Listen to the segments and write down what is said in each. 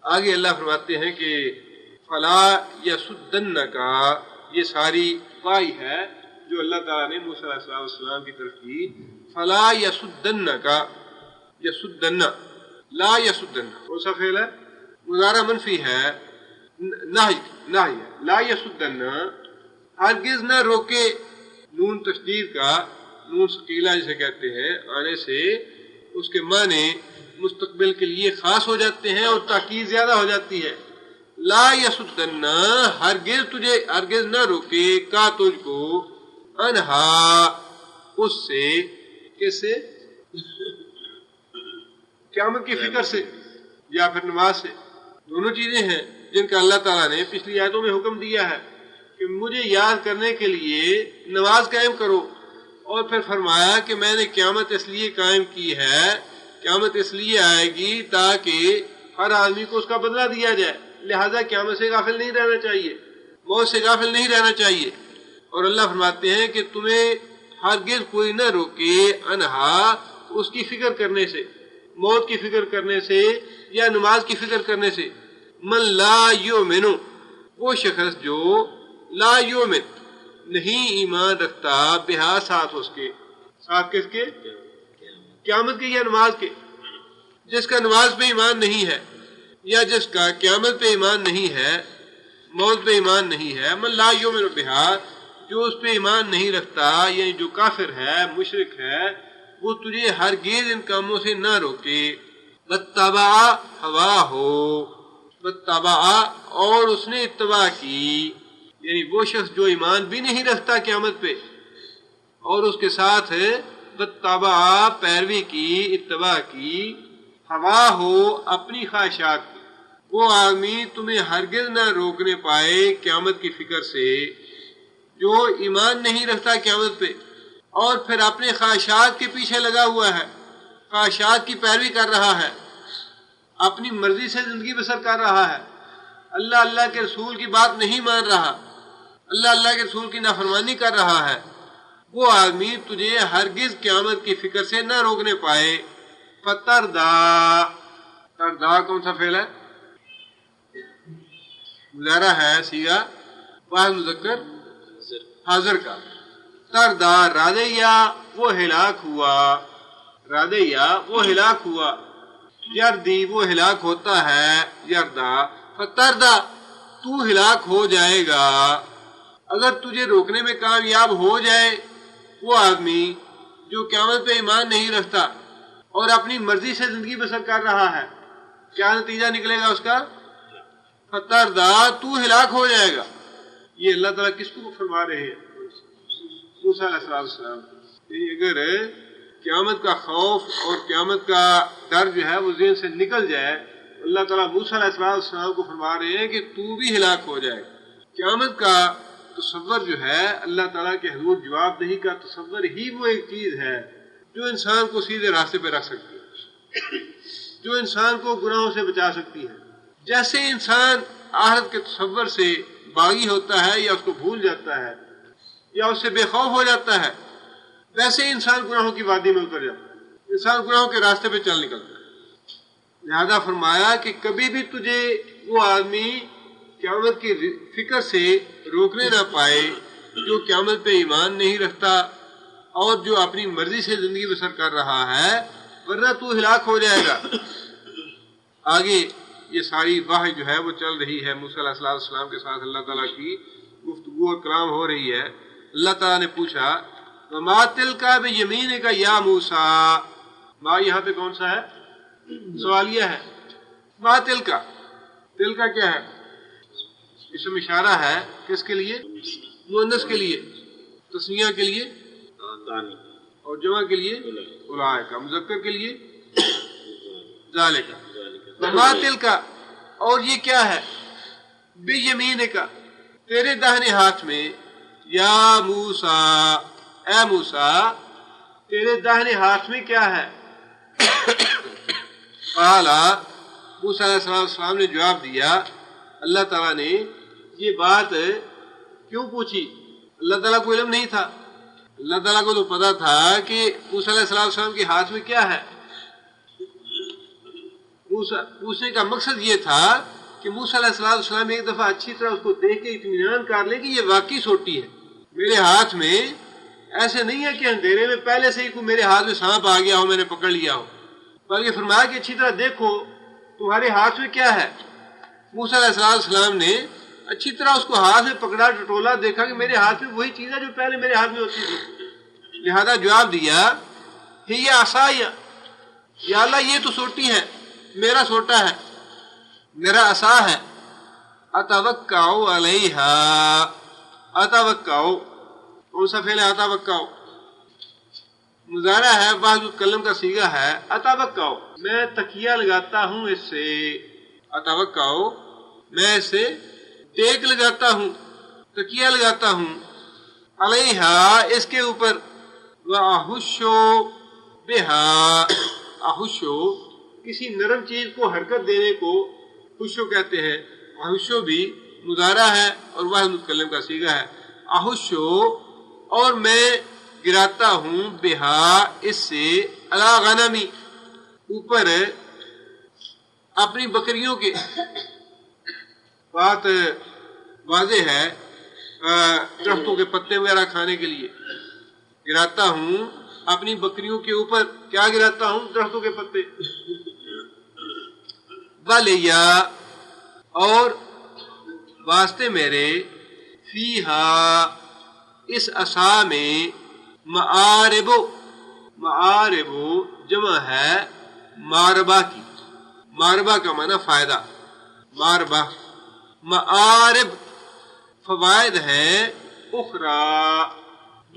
آگے اللہ فرماتے ہیں کہ فلا یسدنک، یہ ساری وائی ہے جو اللہ تعالیٰ نے موسیٰ علیہ السلام کی طرف کی. فلا یسدنک، یسدن لا یسدن کون سا فعل ہے؟ مضارع منفی ہے، نہی ہے. لا یسدن ہرگز نہ روکے، نون تشدید کا، نون ثقیلہ جسے کہتے ہیں، آنے سے اس کے معنی مستقبل کے لیے خاص ہو جاتے ہیں اور تاکید زیادہ ہو جاتی ہے. لا یسدن ہرگز نہ روکے کا تجھ کو، انہا اس سے، کس سے؟ قیامت کی فکر سے یا پھر نماز سے. دونوں چیزیں ہیں جن کا اللہ تعالیٰ نے پچھلی آیتوں میں حکم دیا ہے کہ مجھے یاد کرنے کے لیے نماز قائم کرو، اور پھر فرمایا کہ میں نے قیامت اس لیے قائم کی ہے، قیامت اس لیے آئے گی تاکہ ہر آدمی کو اس کا بدلہ دیا جائے، لہذا قیامت سے غافل نہیں رہنا چاہیے، موت سے غافل نہیں رہنا چاہیے. اور اللہ فرماتے ہیں کہ تمہیں ہرگز کوئی نہ روکے انہا اس کی فکر کرنے سے، موت کی فکر کرنے سے یا نماز کی فکر کرنے سے. من لا یؤمن، وہ شخص جو لا یؤمن نہیں ایمان رکھتا، بہا ساتھ اس کے، ساتھ کس کے؟ قیامت کے یا نماز کے. جس کا نماز پہ ایمان نہیں ہے یا جس کا قیامت پہ ایمان نہیں ہے، موت پہ ایمان نہیں ہے. من لا یؤمن بہا، جو اس پہ ایمان نہیں رکھتا، یعنی جو کافر ہے، مشرک ہے، وہ تجھے ہرگز ان کاموں سے نہ روکے. واتبع ہواہ، واتبع اور اس نے اتباع کی، یعنی وہ شخص جو ایمان بھی نہیں رکھتا قیامت پہ اور اس کے ساتھ واتبع پیروی کی، اتباع کی، ہواہ اپنی خواہشات کی. وہ آدمی تمہیں ہرگز نہ روکنے پائے قیامت کی فکر سے جو ایمان نہیں رکھتا قیامت پہ اور پھر اپنے خواہشات کے پیچھے لگا ہوا ہے، خواہشات کی پیروی کر رہا ہے، اپنی مرضی سے زندگی بسر کر رہا ہے، اللہ کے رسول کی بات نہیں مان رہا، اللہ کے رسول کی نافرمانی کر رہا ہے. وہ آدمی تجھے ہرگز قیامت کی فکر سے نہ روکنے پائے. فتردا، تردا کون سا فعل ہے؟ مضارع ہے، صیغہ واحد مذکر حاضر کا. تردا رادیا، وہ ہلاک ہوا، رادیا وہ ہلاک ہوا، یردی وہ ہلاک ہوتا ہے، یردا. فتردا تو ہلاک ہو جائے گا. اگر تجھے روکنے میں کامیاب ہو جائے وہ آدمی جو قیامت پہ ایمان نہیں رکھتا اور اپنی مرضی سے زندگی بسر کر رہا ہے، کیا نتیجہ نکلے گا اس کا؟ فتردا تو ہلاک ہو جائے گا. یہ اللہ تعالیٰ کس کو فرما رہے ہیں؟ موسیٰ علیہ السلام. اگر قیامت کا خوف اور قیامت کا ڈر جو ہے وہ ذہن سے نکل جائے، اللہ تعالیٰ موسیٰ علیہ السلام کو فرما رہے ہیں کہ تو بھی ہلاک ہو جائے. قیامت کا تصور جو ہے، اللہ تعالیٰ کے حضور جواب دہی کا تصور ہی وہ ایک چیز ہے جو انسان کو سیدھے راستے پہ رکھ سکتی ہے، جو انسان کو گناہوں سے بچا سکتی ہے. جیسے انسان آخرت کے تصور سے باغی ہوتا ہے یا اس کو بھول جاتا ہے یا اس سے بے خوف ہو جاتا ہے، ویسے انسان گناہوں کی وادی میں اتر جاتا ہے، انسان گناہوں کے راستے پہ چل نکلتا ہے. لہذا فرمایا کہ کبھی بھی تجھے وہ آدمی قیامت کی فکر سے روکنے نہ پائے جو قیامت پہ ایمان نہیں رکھتا اور جو اپنی مرضی سے زندگی بسر کر رہا ہے، ورنہ تو ہلاک ہو جائے گا. آگے یہ ساری وحی جو ہے وہ چل رہی ہے، موسیٰ علیہ السلام کے ساتھ اللہ تعالیٰ کی گفتگو اور کلام ہو رہی ہے. اللہ تعالیٰ نے پوچھا وَمَا تِلْكَ بِيَمِينِكَ يَا مُوسَىٰ. ما یہاں پہ کون سا ہے؟ سوالیہ ہے. ما تِلْكَ، تِلْكَ کیا ہے؟ اسم اشارہ ہے کس کے لیے؟ مؤنث کے لیے، تثنیہ کے لیے اور جمع کے لیے اولئک، مذکر کے لیے ذالک. وما تلک، اور یہ کیا ہے؟ بیمینک، تیرے داہنے ہاتھ میں، یا موسیٰ، اے موسیٰ تیرے داہنے ہاتھ میں کیا ہے؟ قال، موسیٰ علیہ السلام نے جواب دیا، اللہ تعالیٰ نے یہ بات کیوں پوچھی؟ اللہ تعالیٰ کو علم نہیں تھا، اللہ تعالیٰ کو تو پتا تھا کہ موسیٰ علیہ السلام کے ہاتھ میں کیا ہے. پوچھنے کا مقصد یہ تھا کہ موسیٰ علیہ السلام ایک دفعہ اچھی طرح اس کو دیکھ کے اطمینان کر لیں کہ یہ واقعی سوٹی ہے میرے ہاتھ میں، ایسے نہیں ہے کہ اندھیرے میں پہلے سے ہی کوئی میرے ہاتھ میں سانپ آ گیا ہو، میں نے پکڑ لیا ہو، بلکہ فرمایا کہ اچھی طرح دیکھو تمہارے ہاتھ میں کیا ہے۔ موسیٰ علیہ السلام نے اچھی طرح اس کو ہاتھ میں پکڑا، ٹٹولا، دیکھا کہ میرے ہاتھ میں وہی چیز ہے جو پہلے میرے ہاتھ میں ہوتی تھی، لہذا جواب دیا ہی عصایا، یا اللہ یہ تو سوٹی ہے، میرا سوٹا ہے، میرا عصا ہے، اتوکا علیہا، اتوکا کون سا فعل ہے؟ اتوکا مضارع ہے، بعض کلم کا صیغہ ہے، اتوکا میں تکیہ لگاتا ہوں اس سے، اتوکا میں اس سے ٹیک لگاتا ہوں، تکیہ لگاتا ہوں، علیہا اس کے اوپر، وَأَحُشُّ بِهَا، احشو کسی نرم چیز کو حرکت دینے کو حشو کہتے ہیں، احشو بھی مضارع ہے اور واحد متکلم کا صیغہ ہے، احشو اور میں گراتا ہوں، بہا اس سے، علی غنمی اوپر اپنی بکریوں کے، بات واضح ہے، درختوں کے پتے وغیرہ کھانے کے لیے گراتا ہوں اپنی بکریوں کے اوپر، کیا گراتا ہوں؟ درختوں کے پتے، وَلِيَا اور واسطے میرے، فیہا اس عصا میں، معارب، معارب جمع ہے ماربہ کی، ماربہ کا معنی فائدہ، ماربہ، معارب فوائد ہیں، اخرى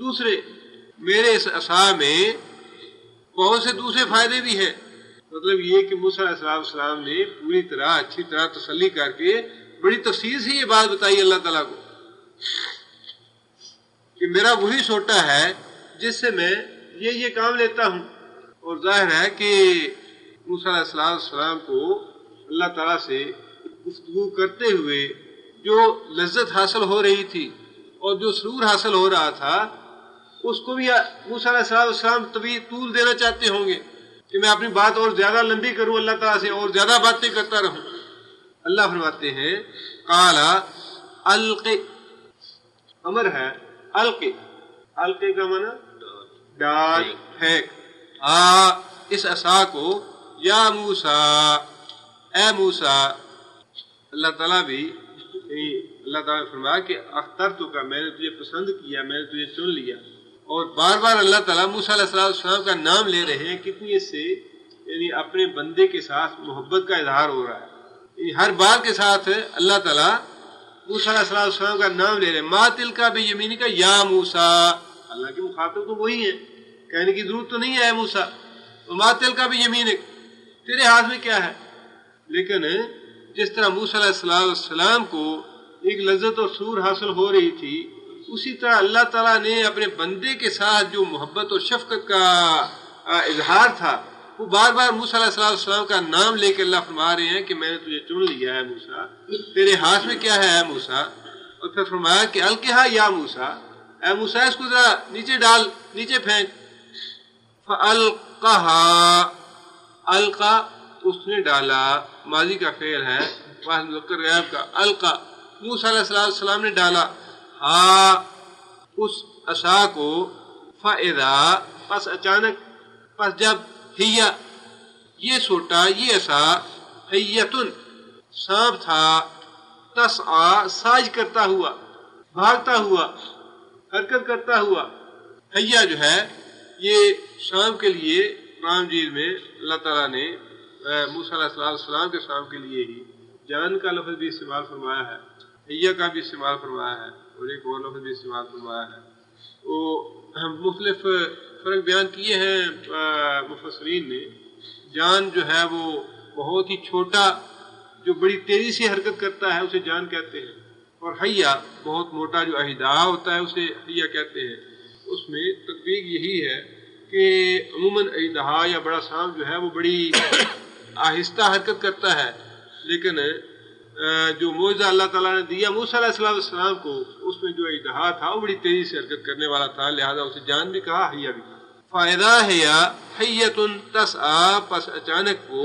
دوسرے، میرے اس عصا میں بہت سے دوسرے فائدے بھی ہیں۔ مطلب یہ کہ موسیٰ علیہ السلام نے پوری طرح اچھی طرح تسلی کر کے بڑی تفصیل سے یہ بات بتائی اللہ تعالیٰ کو کہ میرا وہی سوٹا ہے جس سے میں یہ کام لیتا ہوں، اور ظاہر ہے کہ موسیٰ علیہ السلام کو اللہ تعالیٰ سے گفتگو کرتے ہوئے جو لذت حاصل ہو رہی تھی اور جو سرور حاصل ہو رہا تھا، اس کو بھی موسیٰ علیہ السلام طول دینا چاہتے ہوں گے کہ میں اپنی بات اور زیادہ لمبی کروں، اللہ تعالیٰ سے اور زیادہ باتیں کرتا رہوں۔ اللہ فرماتے ہیں قال الق، امر ہے الق، الق کا معنی ڈال، پھینک، اس عصا کو، یا موسیٰ اے موسیٰ، اللہ تعالیٰ بھی، اللہ تعالیٰ نے فرمایا کہ اخترتک کا، میں نے تجھے پسند کیا، میں نے تجھے چن لیا، اور بار بار اللہ تعالیٰ موسیٰ علیہ السلام کا نام لے رہے ہیں، کتنی اس سے یعنی اپنے بندے کے ساتھ محبت کا اظہار ہو رہا ہے، یعنی ہر بار کے ساتھ اللہ تعالیٰ موسیٰ علیہ السلام کا نام لے رہے ہیں، ما تلک بیمینک یا موسیٰ، اللہ کے مخاطب تو وہی ہیں، کہنے کی ضرورت تو نہیں ہے موسیٰ، ما تلک بیمینک، تیرے ہاتھ میں کیا ہے؟ لیکن جس طرح موسیٰ علیہ السلام کو ایک لذت اور سرور حاصل ہو رہی تھی، اسی طرح اللہ تعالیٰ نے اپنے بندے کے ساتھ جو محبت اور شفقت کا اظہار تھا، وہ بار بار موسیٰ علیہ السلام کا نام لے کے اللہ فرما رہے ہیں کہ میں نے تجھے چن لیا ہے موسیٰ، تیرے ہاتھ میں کیا ہے اے موسیٰ؟ اور پھر فرمایا کہ القھا یا موسیٰ، اے موسیٰ اس کو ذرا نیچے ڈال، نیچے پھینک، فَأَلْقَهَا، القا اس نے ڈالا، ماضی کا فعل ہے، واحد مذکر غائب کا، القا موسیٰ علیہ السلام نے ڈالا، ہاں اس عصا کو، فَإِذَا پس اچانک، پس جب، ہیا یہ سوٹا، یہ عصا، حیتن سانپ تھا، تسعی ساج کرتا ہوا، بھاگتا ہوا، حرکت کرتا ہوا، حیا جو ہے یہ سانپ کے لیے قرآن مجید میں اللہ تعالیٰ نے موسیٰ علیہ السلام کے سانپ کے لیے ہی جان کا لفظ بھی استعمال فرمایا ہے، حیا کا بھی استعمال فرمایا ہے، اور ایک اور لفظ بھی استعمال فرمایا ہے۔ وہ مختلف فرق بیان کیے ہیں مفسرین نے، جان جو ہے وہ بہت ہی چھوٹا جو بڑی تیزی سے حرکت کرتا ہے اسے جان کہتے ہیں، اور حیا بہت موٹا جو اژدہا ہوتا ہے اسے حیا کہتے ہیں۔ اس میں تطبیق یہی ہے کہ عموماً اژدہا یا بڑا سانپ جو ہے وہ بڑی آہستہ حرکت کرتا ہے، لیکن جو معجزہ اللہ تعالیٰ نے دیا موسیٰ علیہ السلام کو، اس میں جو اژدہا تھا وہ بڑی تیزی سے حرکت کرنے والا تھا، لہذا اسے جان بھی کہا، حیا بھی کہا۔ فَإِذَا هِيَ حَيَّةٌ تَسْعَىٰ پس اچانک وہ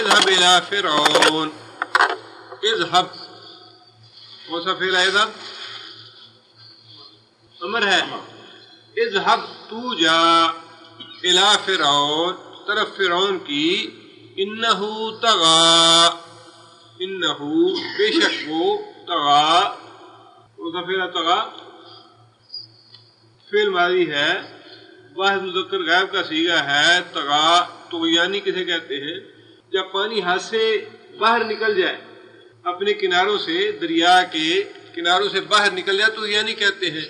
اذهب الى فرعون. اذهب کون سا فعل ہے؟ اذهب امر ہے. اذهب تو جا الى فرعون طرف فرعون کی. انہ طغى انہ بے شک وہ طغى کون سا فعل ہے؟ طغى فعل ماضی ہے واحد مذکر غائب کا صیغہ ہے. طغى طغیانی کسے کہتے ہیں؟ جب پانی ہاتھ سے باہر نکل جائے اپنے کناروں سے دریا کے کناروں سے باہر نکل جائے تو یعنی کہتے ہیں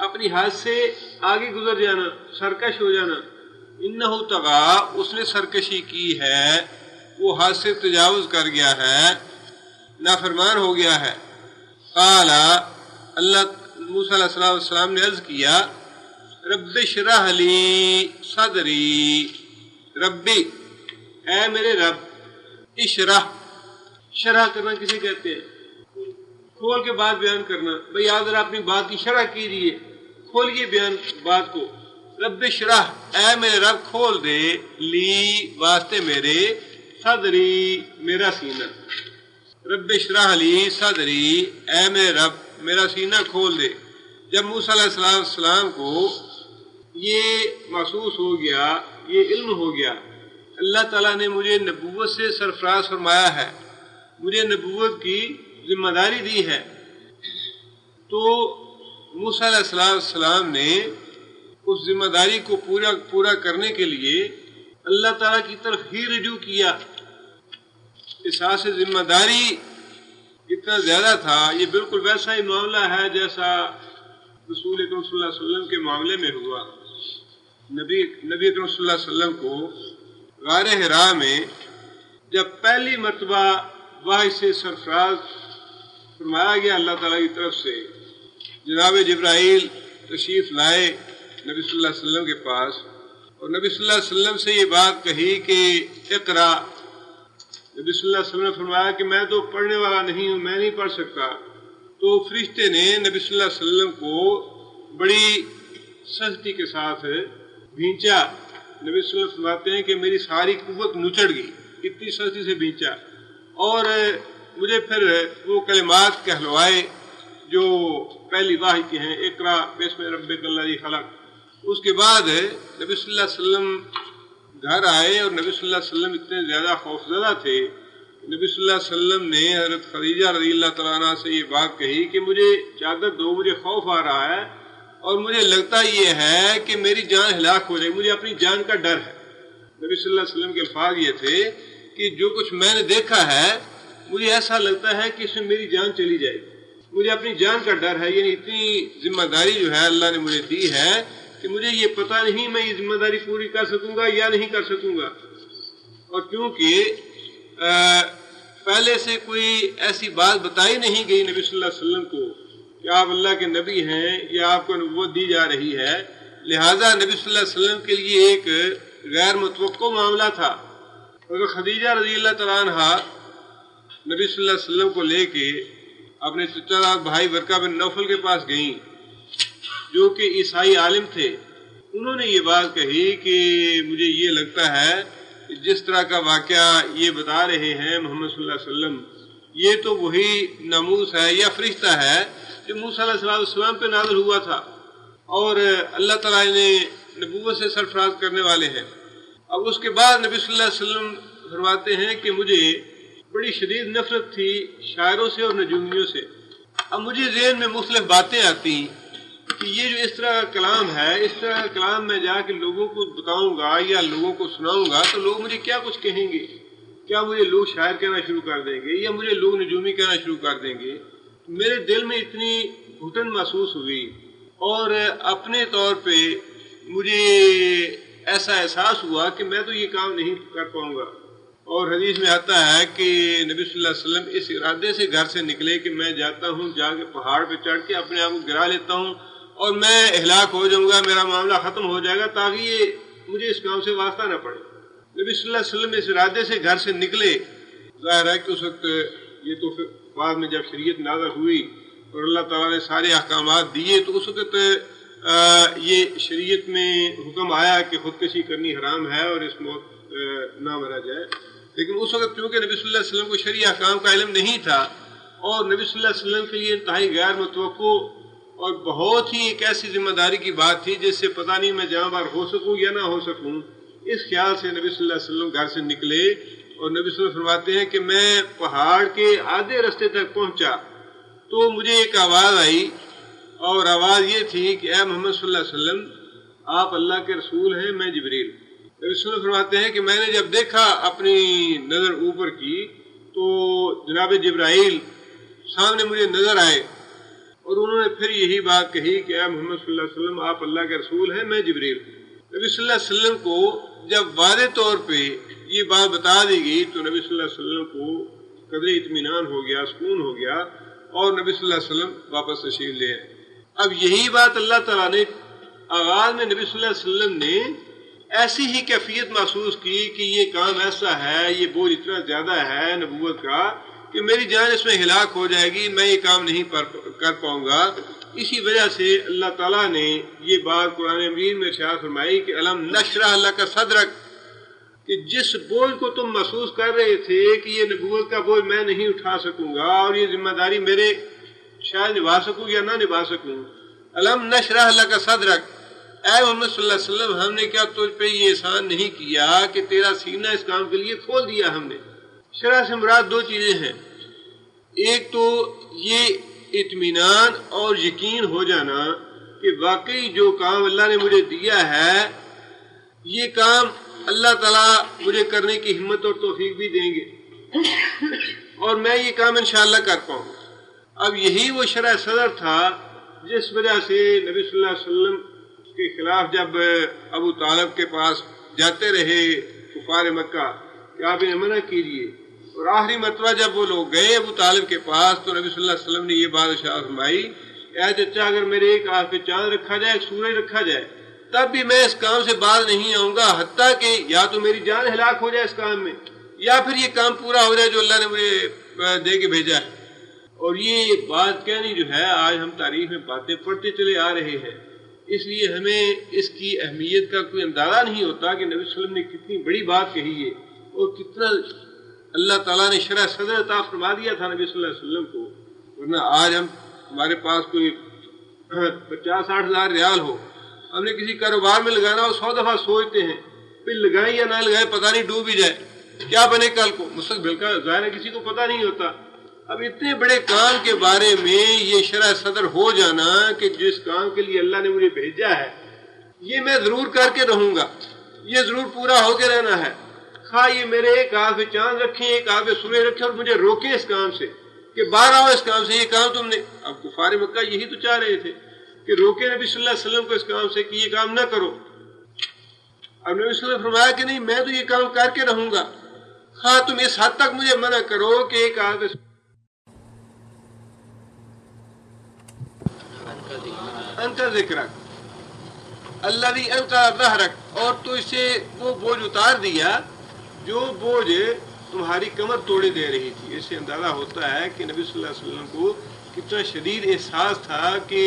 اپنی ہاتھ سے آگے گزر جانا سرکش ہو جانا. انہ طغى اس نے سرکشی کی ہے وہ ہاتھ سے تجاوز کر گیا ہے نافرمان ہو گیا ہے. قال اللہ موسیٰ علیہ السلام نے عرض کیا رب اشرح لی صدری. ربی اے میرے رب. اشرح شرح کرنا کسے کہتے ہیں؟ کھول کے بات بیان کرنا. بھئی آپ ذرا اپنی بات کی شرح کیجئے کھولیے بیان بات کو. رب اشرح اے میرے رب کھول دے لی واسطے میرے صدری میرا سینہ. رب اشرح لی صدری اے میرے رب میرا سینہ کھول دے. جب موسیٰ علیہ السلام کو یہ محسوس ہو گیا یہ علم ہو گیا اللہ تعالیٰ نے مجھے نبوت سے سرفراز فرمایا ہے مجھے نبوت کی ذمہ داری دی ہے تو موسیٰ علیہ السلام نے اس ذمہ داری کو پورا کرنے کے لیے اللہ تعالیٰ کی طرف ہی رجوع کیا. احساس ذمہ داری اتنا زیادہ تھا. یہ بالکل ویسا ہی معاملہ ہے جیسا رسول اکرم صلی اللہ علیہ وسلم کے معاملے میں ہوا. نبی اکرم صلی اللہ علیہ وسلم کو غار حرا میں جب پہلی مرتبہ وحی سے سرفراز فرمایا گیا اللہ تعالیٰ کی طرف سے جناب جبرائیل تشریف لائے نبی صلی اللہ علیہ وسلم کے پاس اور نبی صلی اللہ علیہ وسلم سے یہ بات کہی کہ اقرا. نبی صلی اللہ علیہ وسلم نے فرمایا کہ میں تو پڑھنے والا نہیں ہوں میں نہیں پڑھ سکتا. تو فرشتے نے نبی صلی اللہ علیہ وسلم کو بڑی سختی کے ساتھ بھینچا. نبی صلی اللہ علیہ وسلم فرماتے ہیں کہ میری ساری قوت نچڑ گئی اتنی سختی سے بھینچا اور مجھے پھر وہ کلمات کہلوائے جو پہلی وحی کے ہیں اقرا بسم ربک الذی خلق. اس کے بعد نبی صلی اللہ علیہ وسلم گھر آئے اور نبی صلی اللہ علیہ وسلم اتنے زیادہ خوفزدہ تھے. نبی صلی اللہ علیہ وسلم نے حضرت خدیجہ رضی اللہ تعالیٰ عنہ سے یہ بات کہی کہ مجھے چادر دو مجھے خوف آ رہا ہے اور مجھے لگتا یہ ہے کہ میری جان ہلاک ہو جائے مجھے اپنی جان کا ڈر ہے. نبی صلی اللہ علیہ وسلم کے الفاظ یہ تھے کہ جو کچھ میں نے دیکھا ہے مجھے ایسا لگتا ہے کہ اس میں میری جان چلی جائے گی مجھے اپنی جان کا ڈر ہے. یعنی اتنی ذمہ داری جو ہے اللہ نے مجھے دی ہے کہ مجھے یہ پتہ نہیں میں یہ ذمہ داری پوری کر سکوں گا یا نہیں کر سکوں گا. اور کیونکہ پہلے سے کوئی ایسی بات بتائی نہیں گئی نبی صلی اللہ علیہ وسلم کو کہ آپ اللہ کے نبی ہیں یا آپ کو نبوت دی جا رہی ہے لہٰذا نبی صلی اللہ علیہ وسلم کے لیے ایک غیر متوقع معاملہ تھا. اور خدیجہ رضی اللہ تعالیٰ عنہ نبی صلی اللہ علیہ وسلم کو لے کے اپنے چچا بھائی ورقہ بن نوفل کے پاس گئیں جو کہ عیسائی عالم تھے. انہوں نے یہ بات کہی کہ مجھے یہ لگتا ہے کہ جس طرح کا واقعہ یہ بتا رہے ہیں محمد صلی اللہ علیہ وسلم یہ تو وہی ناموس ہے یا فرشتہ ہے جو موسیٰ علیہ السلام پہ نازل ہوا تھا اور اللہ تعالیٰ نے نبوت سے سرفراز کرنے والے ہیں. اب اس کے بعد نبی صلی اللہ علیہ وسلم فرماتے ہیں کہ مجھے بڑی شدید نفرت تھی شاعروں سے اور نجومیوں سے. اب مجھے ذہن میں مختلف باتیں آتی کہ یہ جو اس طرح کا کلام ہے اس طرح کا کلام میں جا کے لوگوں کو بتاؤں گا یا لوگوں کو سناؤں گا تو لوگ مجھے کیا کچھ کہیں گے. کیا مجھے لوگ شاعر کہنا شروع کر دیں گے یا مجھے لوگ نجومی کہنا شروع کر دیں گے. میرے دل میں اتنی گھٹن محسوس ہوئی اور اپنے طور پہ مجھے ایسا احساس ہوا کہ میں تو یہ کام نہیں کر پاؤں گا. اور حدیث میں آتا ہے کہ نبی صلی اللہ علیہ وسلم اس ارادے سے گھر سے نکلے کہ میں جاتا ہوں جا کے پہاڑ پہ چڑھ کے اپنے آپ کو گرا لیتا ہوں اور میں ہلاک ہو جاؤں گا میرا معاملہ ختم ہو جائے گا تاکہ یہ مجھے اس کام سے واسطہ نہ پڑے. نبی صلی اللہ علیہ وسلم اس ارادے سے گھر سے نکلے. ظاہر ہے کہ اس وقت یہ تو بعد میں جب شریعت نازل ہوئی اور اللہ تعالیٰ نے سارے احکامات دیے تو اس وقت یہ شریعت میں حکم آیا کہ خودکشی کرنی حرام ہے اور اس موت نہ مرا جائے. لیکن اس وقت کیونکہ نبی صلی اللہ علیہ وسلم کو شرعی احکام کا علم نہیں تھا اور نبی صلی اللہ علیہ وسلم کے لیے انتہائی غیر متوقع اور بہت ہی ایک ایسی ذمہ داری کی بات تھی جس سے پتہ نہیں میں جہاں بار ہو سکوں یا نہ ہو سکوں، اس خیال سے نبی صلی اللہ علیہ وسلم گھر سے نکلے اور نبی صلی اللہ علیہ وسلم فرماتے ہیں کہ میں پہاڑ کے آدھے راستے تک پہنچا تو مجھے ایک آواز آئی اور آواز یہ تھی کہ اے محمد صلی اللہ علیہ وسلم آپ اللہ کے رسول ہیں، میں جبریل۔ نبی صلی اللہ علیہ وسلم فرماتے ہیں کہ میں نے جب دیکھا اپنی نظر اوپر کی تو جناب جبرائیل سامنے مجھے نظر آئے اور انہوں نے پھر یہی بات کہی کہ اے محمد صلی اللہ علیہ وسلم آپ اللہ کے رسول ہیں، میں جبریل۔ نبی صلی اللہ علیہ وسلم کو جب واضح طور پہ یہ بات بتا دی گئی تو نبی صلی اللہ علیہ وسلم کو قدر اطمینان ہو گیا، سکون ہو گیا اور نبی صلی اللہ علیہ وسلم واپس تشریف لے آئے۔ اب یہی بات اللہ تعالیٰ نے آغاز میں نبی صلی اللہ علیہ وسلم نے ایسی ہی کیفیت محسوس کی کہ یہ کام ایسا ہے، یہ بوجھ اتنا زیادہ ہے نبوت کا کہ میری جان اس میں ہلاک ہو جائے گی، میں یہ کام نہیں کر پاؤں گا۔ اسی وجہ سے اللہ تعالیٰ نے یہ بات قرآن مجید میں ارشاد فرمائی کہ الم نشرح لک صدرک، کہ جس بوجھ کو تم محسوس کر رہے تھے کہ یہ نبوت کا بوجھ میں نہیں اٹھا سکوں گا اور یہ ذمہ داری میرے شاید نبھا سکوں یا نہ نبھا سکوں، الم نشرح لک صدرک، اے محمد صلی اللہ علیہ وسلم ہم نے کیا تجھ پہ یہ احسان نہیں کیا کہ تیرا سینہ اس کام کے لیے کھول دیا ہم نے۔ شرح سے مراد دو چیزیں ہیں، ایک تو یہ اطمینان اور یقین ہو جانا کہ واقعی جو کام اللہ نے مجھے دیا ہے یہ کام اللہ تعالیٰ مجھے کرنے کی ہمت اور توفیق بھی دیں گے اور میں یہ کام انشاءاللہ کر پاؤں۔ اب یہی وہ شرح صدر تھا جس وجہ سے نبی صلی اللہ علیہ وسلم کے خلاف جب ابو طالب کے پاس جاتے رہے کفار مکہ کہ آپ انہیں منع کیجیے، اور آخری مرتبہ جب وہ لوگ گئے ابو طالب کے پاس تو نبی صلی اللہ علیہ وسلم نے یہ بات ارشاد فرمائی، اے چچا اگر میرے ایک آنکھ پہ چاند رکھا جائے، ایک سورج رکھا جائے، تب بھی میں اس کام سے باز نہیں آؤں گا حتیٰ کہ یا تو میری جان ہلاک ہو جائے اس کام میں یا پھر یہ کام پورا ہو جائے جو اللہ نے مجھے دے کے بھیجا ہے۔ اور یہ بات کہنی جو ہے آج ہم تاریخ میں باتیں پڑھتے چلے آ رہے ہیں، اس لیے ہمیں اس کی اہمیت کا کوئی اندازہ نہیں ہوتا کہ نبی صلی اللہ علیہ وسلم نے کتنی بڑی بات کہی ہے اور کتنا اللہ تعالیٰ نے شرح صدر عطا فرما دیا تھا نبی صلی اللہ علیہ وسلم کو۔ ورنہ آج ہمارے پاس کوئی 50-60 ہزار ریال ہو، ہم نے کسی کاروبار میں لگانا ہو 100 دفعہ سوچتے ہیں پھر لگائیں یا نہ لگائیں، پتہ نہیں ڈوب ہی جائے کیا بنے کل کو، مستقبل کا ظاہر ہے کسی کو پتہ نہیں ہوتا۔ اب اتنے بڑے کام کے بارے میں یہ شرح صدر ہو جانا کہ جس کام کے لیے اللہ نے مجھے بھیجا ہے یہ میں ضرور کر کے رہوں گا، یہ ضرور پورا ہو کے رہنا ہے، خواہ یہ میرے ایک آنکھ پہ چاند رکھیں، ایک آنکھ پہ سورج رکھیں اور مجھے روکیں اس کام سے کہ باہر آؤ اس کام سے، یہ کام تم نے۔ اب کفار مکہ یہی تو چاہ رہے تھے کہ روکے نبی صلی اللہ علیہ وسلم کو اس کام سے کہ یہ کام نہ کرو۔ اب نبی صلی اللہ علیہ وسلم فرمایا کہ نہیں میں تو یہ کام کر کے رہوں گا، خواہ تم اس حد تک مجھے منع کرو کہ ایک آنکھ پہ انت ذکرک الذی انقض ظہرک، اور تو اسے وہ بوجھ اتار دیا جو بوجھ تمہاری کمر توڑے دے رہی تھی۔ اس سے اندازہ ہوتا ہے کہ نبی صلی اللہ علیہ وسلم کو کتنا شدید احساس تھا کہ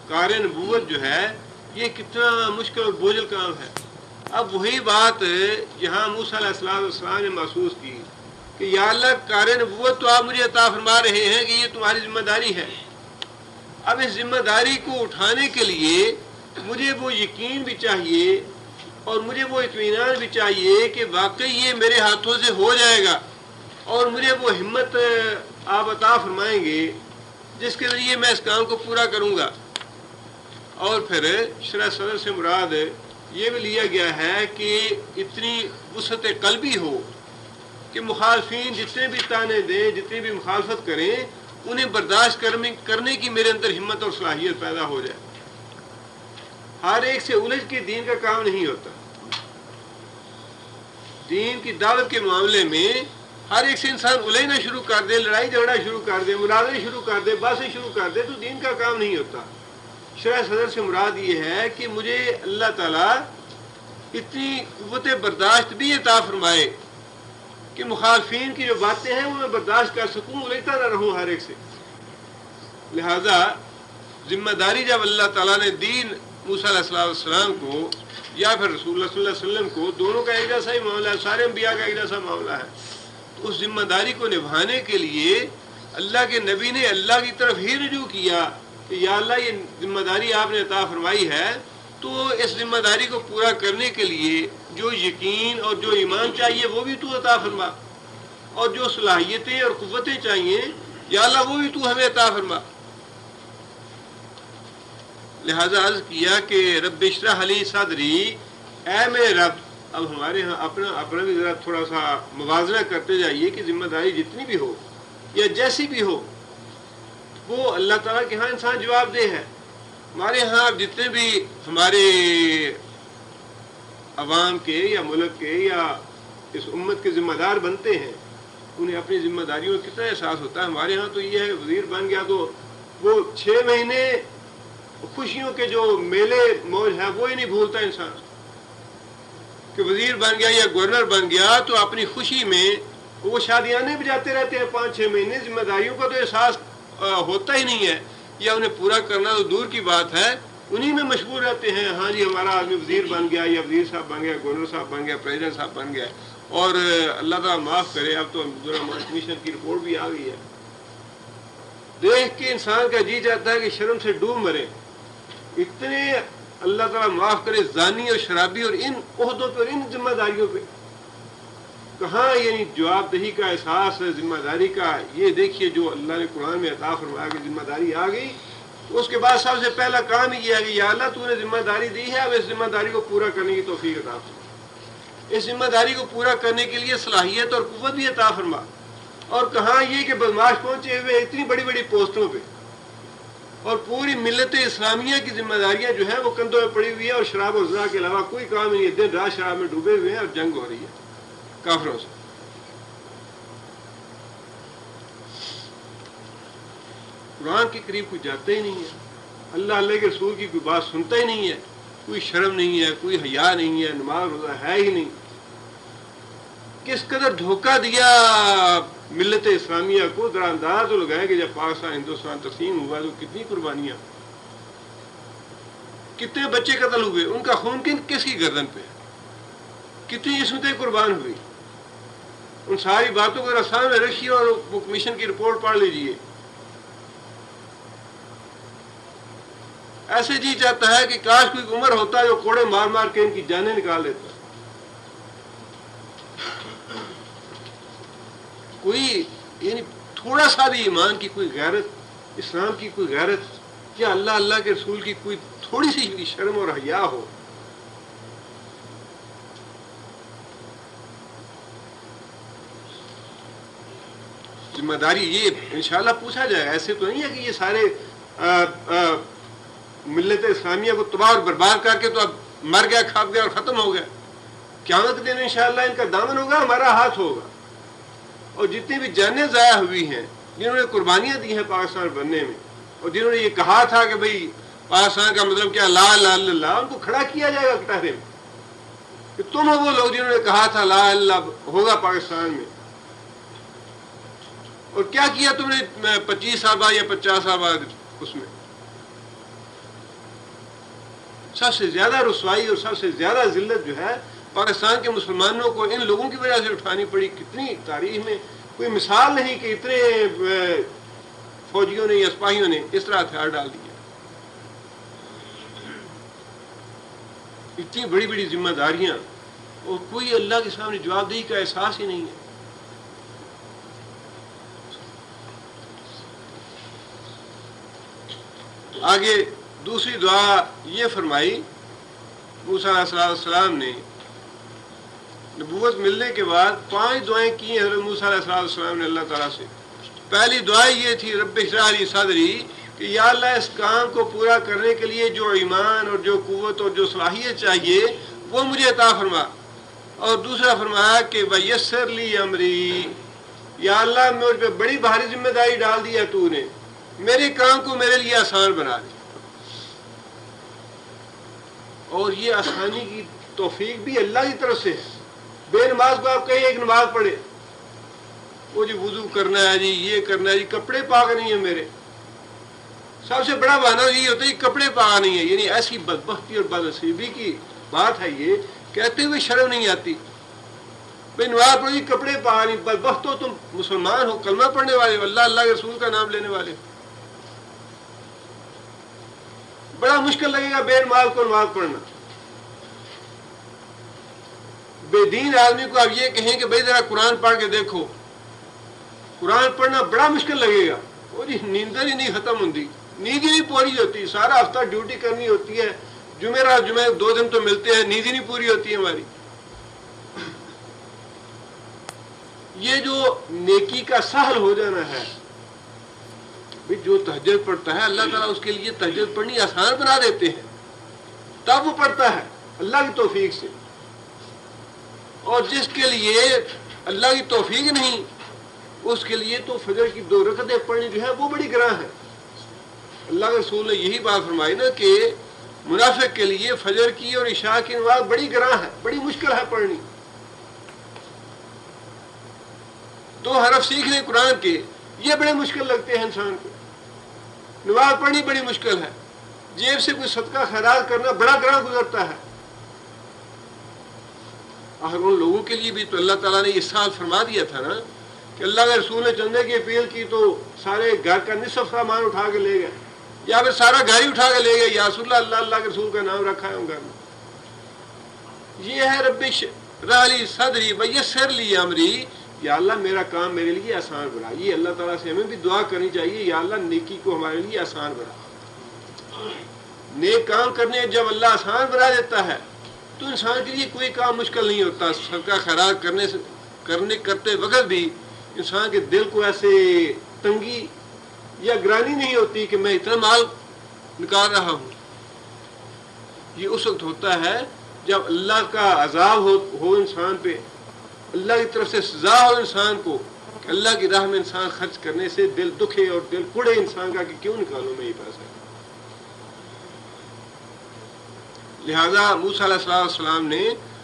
کار نبوت جو ہے یہ کتنا مشکل اور بوجھل کام ہے۔ اب وہی بات جہاں موسیٰ علیہ السلام نے محسوس کی کہ یا اللہ کار نبوت تو آپ مجھے عطا فرما رہے ہیں کہ یہ تمہاری ذمہ داری ہے، اب اس ذمہ داری کو اٹھانے کے لیے مجھے وہ یقین بھی چاہیے اور مجھے وہ اطمینان بھی چاہیے کہ واقعی یہ میرے ہاتھوں سے ہو جائے گا اور مجھے وہ ہمت آپ عطا فرمائیں گے جس کے ذریعے میں اس کام کو پورا کروں گا۔ اور پھر شرح صدر سے مراد یہ بھی لیا گیا ہے کہ اتنی وسعت قلبی ہو کہ مخالفین جتنے بھی تانے دیں، جتنی بھی مخالفت کریں، انہیں برداشت کرنے کی میرے اندر ہمت اور صلاحیت پیدا ہو جائے۔ ہر ایک سے الجھ کے دین کا کام نہیں ہوتا، دین کی دعوت کے معاملے میں ہر ایک سے انسان الجھنا شروع کر دے، لڑائی جھگڑا شروع کر دے، مناظرے شروع کر دے، باتیں شروع کر دے تو دین کا کام نہیں ہوتا۔ شرح صدر سے مراد یہ ہے کہ مجھے اللہ تعالیٰ اتنی قوت برداشت بھی عطا فرمائے کہ مخالفین کی جو باتیں ہیں وہ میں برداشت کر سکوں، الجھتا نہ رہوں ہر ایک سے۔ لہذا ذمہ داری جب اللہ تعالیٰ نے دین موسیٰ علیہ السلام کو یا پھر رسول اللہ صلی اللہ علیہ وسلم کو، دونوں کا ایک جیسا ہی معاملہ ہے، سارے انبیاء کا ایک جیسا معاملہ ہے. تو اس ذمہ داری کو نبھانے کے لیے اللہ کے نبی نے اللہ کی طرف ہی رجوع کیا کہ یا اللہ یہ ذمہ داری آپ نے عطا فرمائی ہے، تو اس ذمہ داری کو پورا کرنے کے لیے جو یقین اور جو ایمان چاہیے وہ بھی تو عطا فرما، اور جو صلاحیتیں اور قوتیں چاہیے یا اللہ وہ بھی تو ہمیں عطا فرما. لہذا عرض کیا کہ رب اشرح لی صدری، اے میرے رب. اب ہمارے ہاں اپنا بھی ذرا تھوڑا سا موازنہ کرتے جائیے کہ ذمہ داری جتنی بھی ہو یا جیسی بھی ہو وہ اللہ تعالیٰ کے ہاں انسان جواب دہ ہے. ہمارے ہاں جتنے بھی ہمارے عوام کے یا ملک کے یا اس امت کے ذمہ دار بنتے ہیں، انہیں اپنی ذمہ داریوں کا کتنا احساس ہوتا ہے. ہمارے ہاں تو یہ ہے وزیر بن گیا تو وہ 6 مہینے خوشیوں کے جو میلے موج ہے وہ ہی نہیں بھولتا انسان، کہ وزیر بن گیا یا گورنر بن گیا تو اپنی خوشی میں وہ شادیانے بھی جاتے رہتے ہیں 5-6 مہینے. ذمہ داریوں کا تو احساس ہوتا ہی نہیں ہے، یا انہیں پورا کرنا تو دور کی بات ہے، انہی میں مشغول رہتے ہیں. ہاں جی ہمارا آدمی وزیر بن گیا یا وزیر صاحب بن گیا، گورنر صاحب بن گیا، پریزیڈنٹ صاحب بن گیا، اور اللہ تعالیٰ معاف کرے اب تو کمیشن کی رپورٹ بھی آ گئی ہے. دیکھ کے انسان کا جی چاہتا ہے کہ شرم سے ڈوب مرے. اتنے اللہ تعالیٰ معاف کرے زانی اور شرابی اور ان عہدوں پہ اور ان ذمہ داریوں پہ کہاں یعنی جواب دہی کا احساس ہے ذمہ داری کا. یہ دیکھیے جو اللہ نے قرآن میں عطا فرمایا کہ ذمہ داری آ گئی، تو اس کے بعد سب سے پہلا کام یہ ہے کہ یا اللہ تو نے ذمہ داری دی ہے، اب اس ذمہ داری کو پورا کرنے کی توفیق عطا فرما. اس ذمہ داری کو پورا کرنے کے لیے صلاحیت اور قوت بھی عطا فرما. اور کہاں یہ کہ بدماش پہنچے ہوئے اتنی بڑی بڑی پوسٹوں پہ، اور پوری ملت اسلامیہ کی ذمہ داریاں جو ہیں وہ کندھوں میں پڑی ہوئی ہے، اور شراب اور زنا کے علاوہ کوئی کام نہیں ہے. دن رات شراب میں ڈوبے ہوئے ہیں اور جنگ ہو رہی ہے کافروں سے. قرآن کے قریب کوئی جاتا ہی نہیں ہے، اللہ کے رسول کی کوئی بات سنتا ہی نہیں ہے، کوئی شرم نہیں ہے، کوئی حیا نہیں ہے، نماز روزہ ہے ہی نہیں. کس قدر دھوکہ دیا ملت اسلامیہ کو. ذرا انداز تو لگائیں کہ جب پاکستان ہندوستان تقسیم ہوا تو کتنی قربانیاں، کتنے بچے قتل ہوئے، ان کا خون کس کی گردن پہ، کتنی عصمتیں قربان ہوئی. ان ساری باتوں کو ذرا سامنے رکھیے اور وہ کمیشن کی رپورٹ پڑھ لیجیے. ایسے جی چاہتا ہے کہ کاش کوئی عمر ہوتا جو کوڑے مار مار کے ان کی جانیں نکال لیتا. کوئی یعنی تھوڑا سا بھی ایمان کی کوئی غیرت، اسلام کی کوئی غیرت، یا اللہ کے رسول کی کوئی تھوڑی سی بھی شرم اور حیا ہو. ذمہ داری یہ انشاءاللہ پوچھا جائے. ایسے تو نہیں ہے کہ یہ سارے ملت اسلامیہ کو تباہ اور برباد کر کے تو اب مر گیا، کھا گیا اور ختم ہو گیا. قیامت کے دن انشاءاللہ ان کا دامن ہوگا، ہمارا ہاتھ ہوگا. اور جتنی بھی جانیں ضائع ہوئی ہیں، جنہوں نے قربانیاں دی ہیں پاکستان بننے میں، اور جنہوں نے یہ کہا تھا کہ بھئی پاکستان کا مطلب کیا لا الہ الا اللہ، ان کو کھڑا کیا جائے گا کٹہرے میں کہ تم ہو وہ لوگ جنہوں نے کہا تھا لا الہ ہوگا پاکستان میں. اور کیا کیا تم نے 25 سال بعد یا 50 سال بعد؟ اس میں سب سے زیادہ رسوائی اور سب سے زیادہ ذلت جو ہے پاکستان کے مسلمانوں کو ان لوگوں کی وجہ سے اٹھانی پڑی. کتنی تاریخ میں کوئی مثال نہیں کہ اتنے فوجیوں نے یا سپاہیوں نے اس طرح ہتھیار ڈال دیا. اتنی بڑی بڑی ذمہ داریاں اور کوئی اللہ کے سامنے جواب دہی کا احساس ہی نہیں ہے. آگے دوسری دعا یہ فرمائی موسیٰ علیہ السلام نے. نبوت ملنے کے بعد 5 دعائیں کی حضرت موسیٰ علیہ السلام نے اللہ تعالیٰ سے. پہلی دعا یہ تھی رب اشرح لی صدری، کہ یا اللہ اس کام کو پورا کرنے کے لیے جو ایمان اور جو قوت اور جو صلاحیت چاہیے وہ مجھے عطا فرما. اور دوسرا فرمایا کہ ویسر لی امری، یا اللہ مجھ پہ بڑی بھاری ذمہ داری ڈال دی ہے تو نے، میرے کام کو میرے لیے آسان بنا دے. اور یہ آسانی کی توفیق بھی اللہ کی طرف سے ہے. بے نماز کو آپ کہیں ایک نماز پڑھے، وہ جی وضو کرنا ہے جی، یہ کرنا ہے جی، کپڑے پاک نہیں ہیں میرے، سب سے بڑا بہانہ یہ ہوتا ہے کپڑے پایا نہیں ہے، یعنی ایسی بدبختی اور بدنصیبی کی بات ہے یہ، کہتے ہوئے شرم نہیں آتی بھائی نماز پڑھی کپڑے پایا نہیں، بدبخت ہو تم، مسلمان ہو، کلمہ پڑھنے والے ہو، اللہ کے رسول کا نام لینے والے ہو، بڑا مشکل لگے گا بے نماز کو نماز پڑھنا۔ بے دین آدمی کو آپ یہ کہیں کہ بھائی ذرا قرآن پڑھ کے دیکھو، قرآن پڑھنا بڑا مشکل لگے گا، اور نیندر ہی نہیں ختم ہوتی، نیند ہی نہیں پوری ہوتی، سارا ہفتہ ڈیوٹی کرنی ہوتی ہے، جمعرات جمعے 2 دن تو ملتے ہیں، نیند ہی نہیں پوری ہوتی ہے ہماری۔ یہ جو نیکی کا سہل ہو جانا ہے، جو تہجد پڑھتا ہے اللہ تعالیٰ اس کے لیے تہجد پڑھنی آسان بنا دیتے ہیں، تب وہ پڑھتا ہے اللہ کی توفیق سے، اور جس کے لیے اللہ کی توفیق نہیں اس کے لیے تو فجر کی 2 رکعتیں پڑھنی جو ہے وہ بڑی گراں ہے۔ اللہ کے رسول نے یہی بات فرمائی نا کہ منافق کے لیے فجر کی اور عشاء کی نماز بڑی گراں ہے، بڑی مشکل ہے پڑھنی۔ 2 حرف سیکھنے قرآن کے یہ بڑے مشکل لگتے ہیں انسان کو، نماز پڑھنی بڑی مشکل ہے، جیب سے کوئی صدقہ خیرات کرنا بڑا گراں گزرتا ہے۔ آخر ان لوگوں کے لیے بھی تو اللہ تعالیٰ نے یہ سال فرما دیا تھا نا کہ اللہ کے رسول نے چندے کی اپیل کی تو سارے گھر کا نصف سامان اٹھا کے لے گئے، یا پھر سارا گھر ہی اٹھا کے لے گئے، یا رسول اللہ کے رسول کا نام رکھا ہے ان گھر میں۔ یہ ہے رب اشرح لی صدری ویسر لی امری، یا اللہ میرا کام میرے لیے آسان بنا۔ یہ اللہ تعالیٰ سے ہمیں بھی دعا کرنی چاہیے، یا اللہ نیکی کو ہمارے لیے آسان بنا۔ نیک کام کرنے جب اللہ آسان بنا دیتا ہے تو انسان کے لیے کوئی کام مشکل نہیں ہوتا۔ صدقہ خیرات کرتے وقت بھی انسان کے دل کو ایسے تنگی یا گرانی نہیں ہوتی کہ میں اتنا مال نکال رہا ہوں۔ یہ اس وقت ہوتا ہے جب اللہ کا عذاب ہو انسان پہ، اللہ کی طرف سے سزا ہو انسان کو، کہ اللہ کی راہ میں انسان خرچ کرنے سے دل دکھے اور دل کڑے انسان کا کہ کیوں نکالوں میں یہ پیسہ۔ لہذا موسیٰ علیہ السلام نے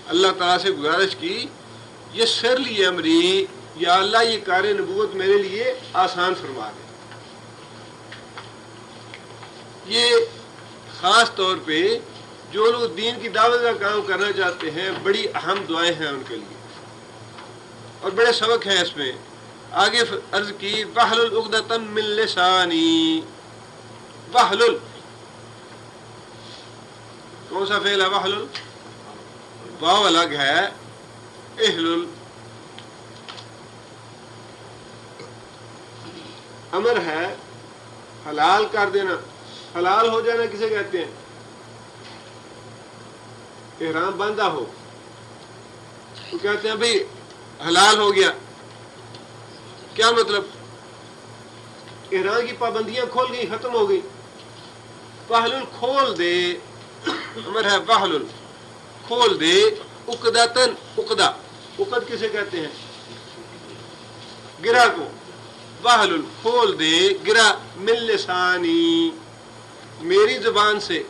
اللہ تعالیٰ سے گزارش کی، یہ سر لی امری، یا اللہ یہ کار نبوت میرے لیے آسان فرما دے۔ یہ خاص طور پہ جو لوگ دین کی دعوت کا کام کرنا چاہتے ہیں بڑی اہم دعائیں ہیں ان کے لیے، اور بڑے سبق ہیں اس میں۔ آگے عرض کی واحلل عقدۃ من لسانی، واحلل کون سا فعل ہے؟ واحلل، واو الگ ہے، احلل امر ہے، حلال کر دینا۔ حلال ہو جانا کسے کہتے ہیں؟ احرام باندھا ہو تو کہتے ہیں بھئی حلال ہو گیا، کیا مطلب؟ احرام کی پابندیاں کھول گئی، ختم ہو گئی۔ واحلل کھول دے، امر ہے واحلل کھول دے، عقدۃ، عقدہ، عقد کسے کہتے ہیں؟ گرہ کو۔ واحلل کھول دے، گرہ، من لسانی، میری زبان سے،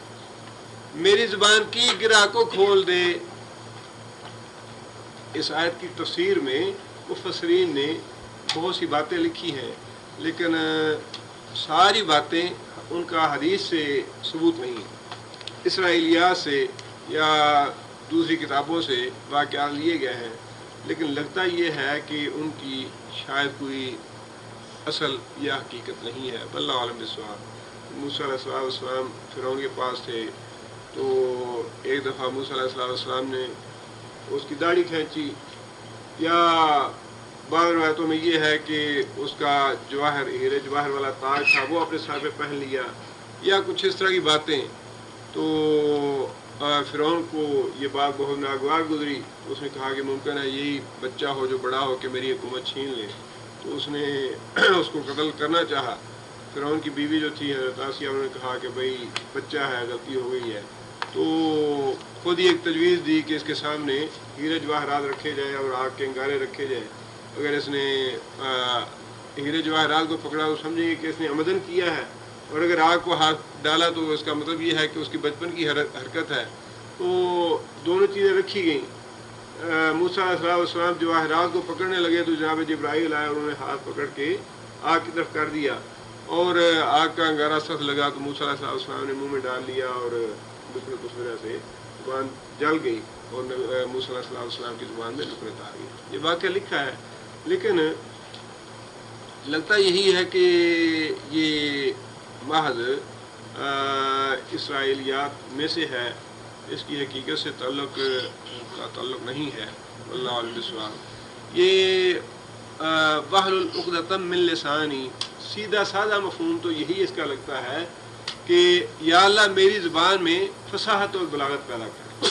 میری زبان کی گرہ کو کھول دے۔ اس آیت کی تفسیر میں مفسرین نے بہت سی باتیں لکھی ہیں، لیکن ساری باتیں ان کا حدیث سے ثبوت نہیں ہے، اسرائیلیات سے یا دوسری کتابوں سے واقعات لیے گئے ہیں، لیکن لگتا یہ ہے کہ ان کی شاید کوئی اصل یا حقیقت نہیں ہے۔ واللہ عالم بالصواب۔ موسیٰ علیہ السلام فرعون کے پاس تھے، تو ایک دفعہ موسیٰ علیہ السلام نے اس کی داڑھی کھینچی، یا بعض روایتوں میں یہ ہے کہ اس کا جواہر، ہیرے جواہر والا تاج تھا وہ اپنے سر پہ پہن لیا، یا کچھ اس طرح کی باتیں۔ تو فرعون کو یہ بات بہت ناگوار گزری، اس نے کہا کہ ممکن ہے یہی بچہ ہو جو بڑا ہو کے میری حکومت چھین لے، تو اس نے اس کو قتل کرنا چاہا۔ فرعون کی بیوی جو تھی حضرت آسیہ، انہوں نے کہا کہ بھئی بچہ ہے، غلطی ہو گئی ہے، تو خود ہی ایک تجویز دی کہ اس کے سامنے ہیرے جواہرات رکھے جائیں اور آگ کے انگارے رکھے جائیں۔ اگر اس نے ہیرے جواہرات کو پکڑا تو سمجھیں گے کہ اس نے عمدن کیا ہے، اور اگر آگ کو ہاتھ ڈالا تو اس کا مطلب یہ ہے کہ اس کی بچپن کی حرکت ہے۔ تو دونوں چیزیں رکھی گئیں۔ موسیٰ علیہ السلام جواہرات کو پکڑنے لگے تو جناب جبرائیل آئے، انہوں نے ہاتھ پکڑ کے آگ کی طرف کر دیا۔ اور آگ کا انگارہ سخت لگا تو موسیٰ علیہ السلام نے منہ میں ڈال لیا اور نفرت اس وجہ سے زبان جل گئی اور موسیٰ علیہ السلام کی زبان میں نفرت آ گئی. یہ واقعہ لکھا ہے، لیکن لگتا یہی ہے کہ یہ محض اسرائیلیات میں سے ہے، اس کی حقیقت سے تعلق نہیں ہے. اللہ علیہ وسلم یہ واحلل عقدۃ من لسانی، سیدھا سادہ مفہوم تو یہی اس کا لگتا ہے کہ یا اللہ میری زبان میں فصاحت اور بلاغت پیدا کر.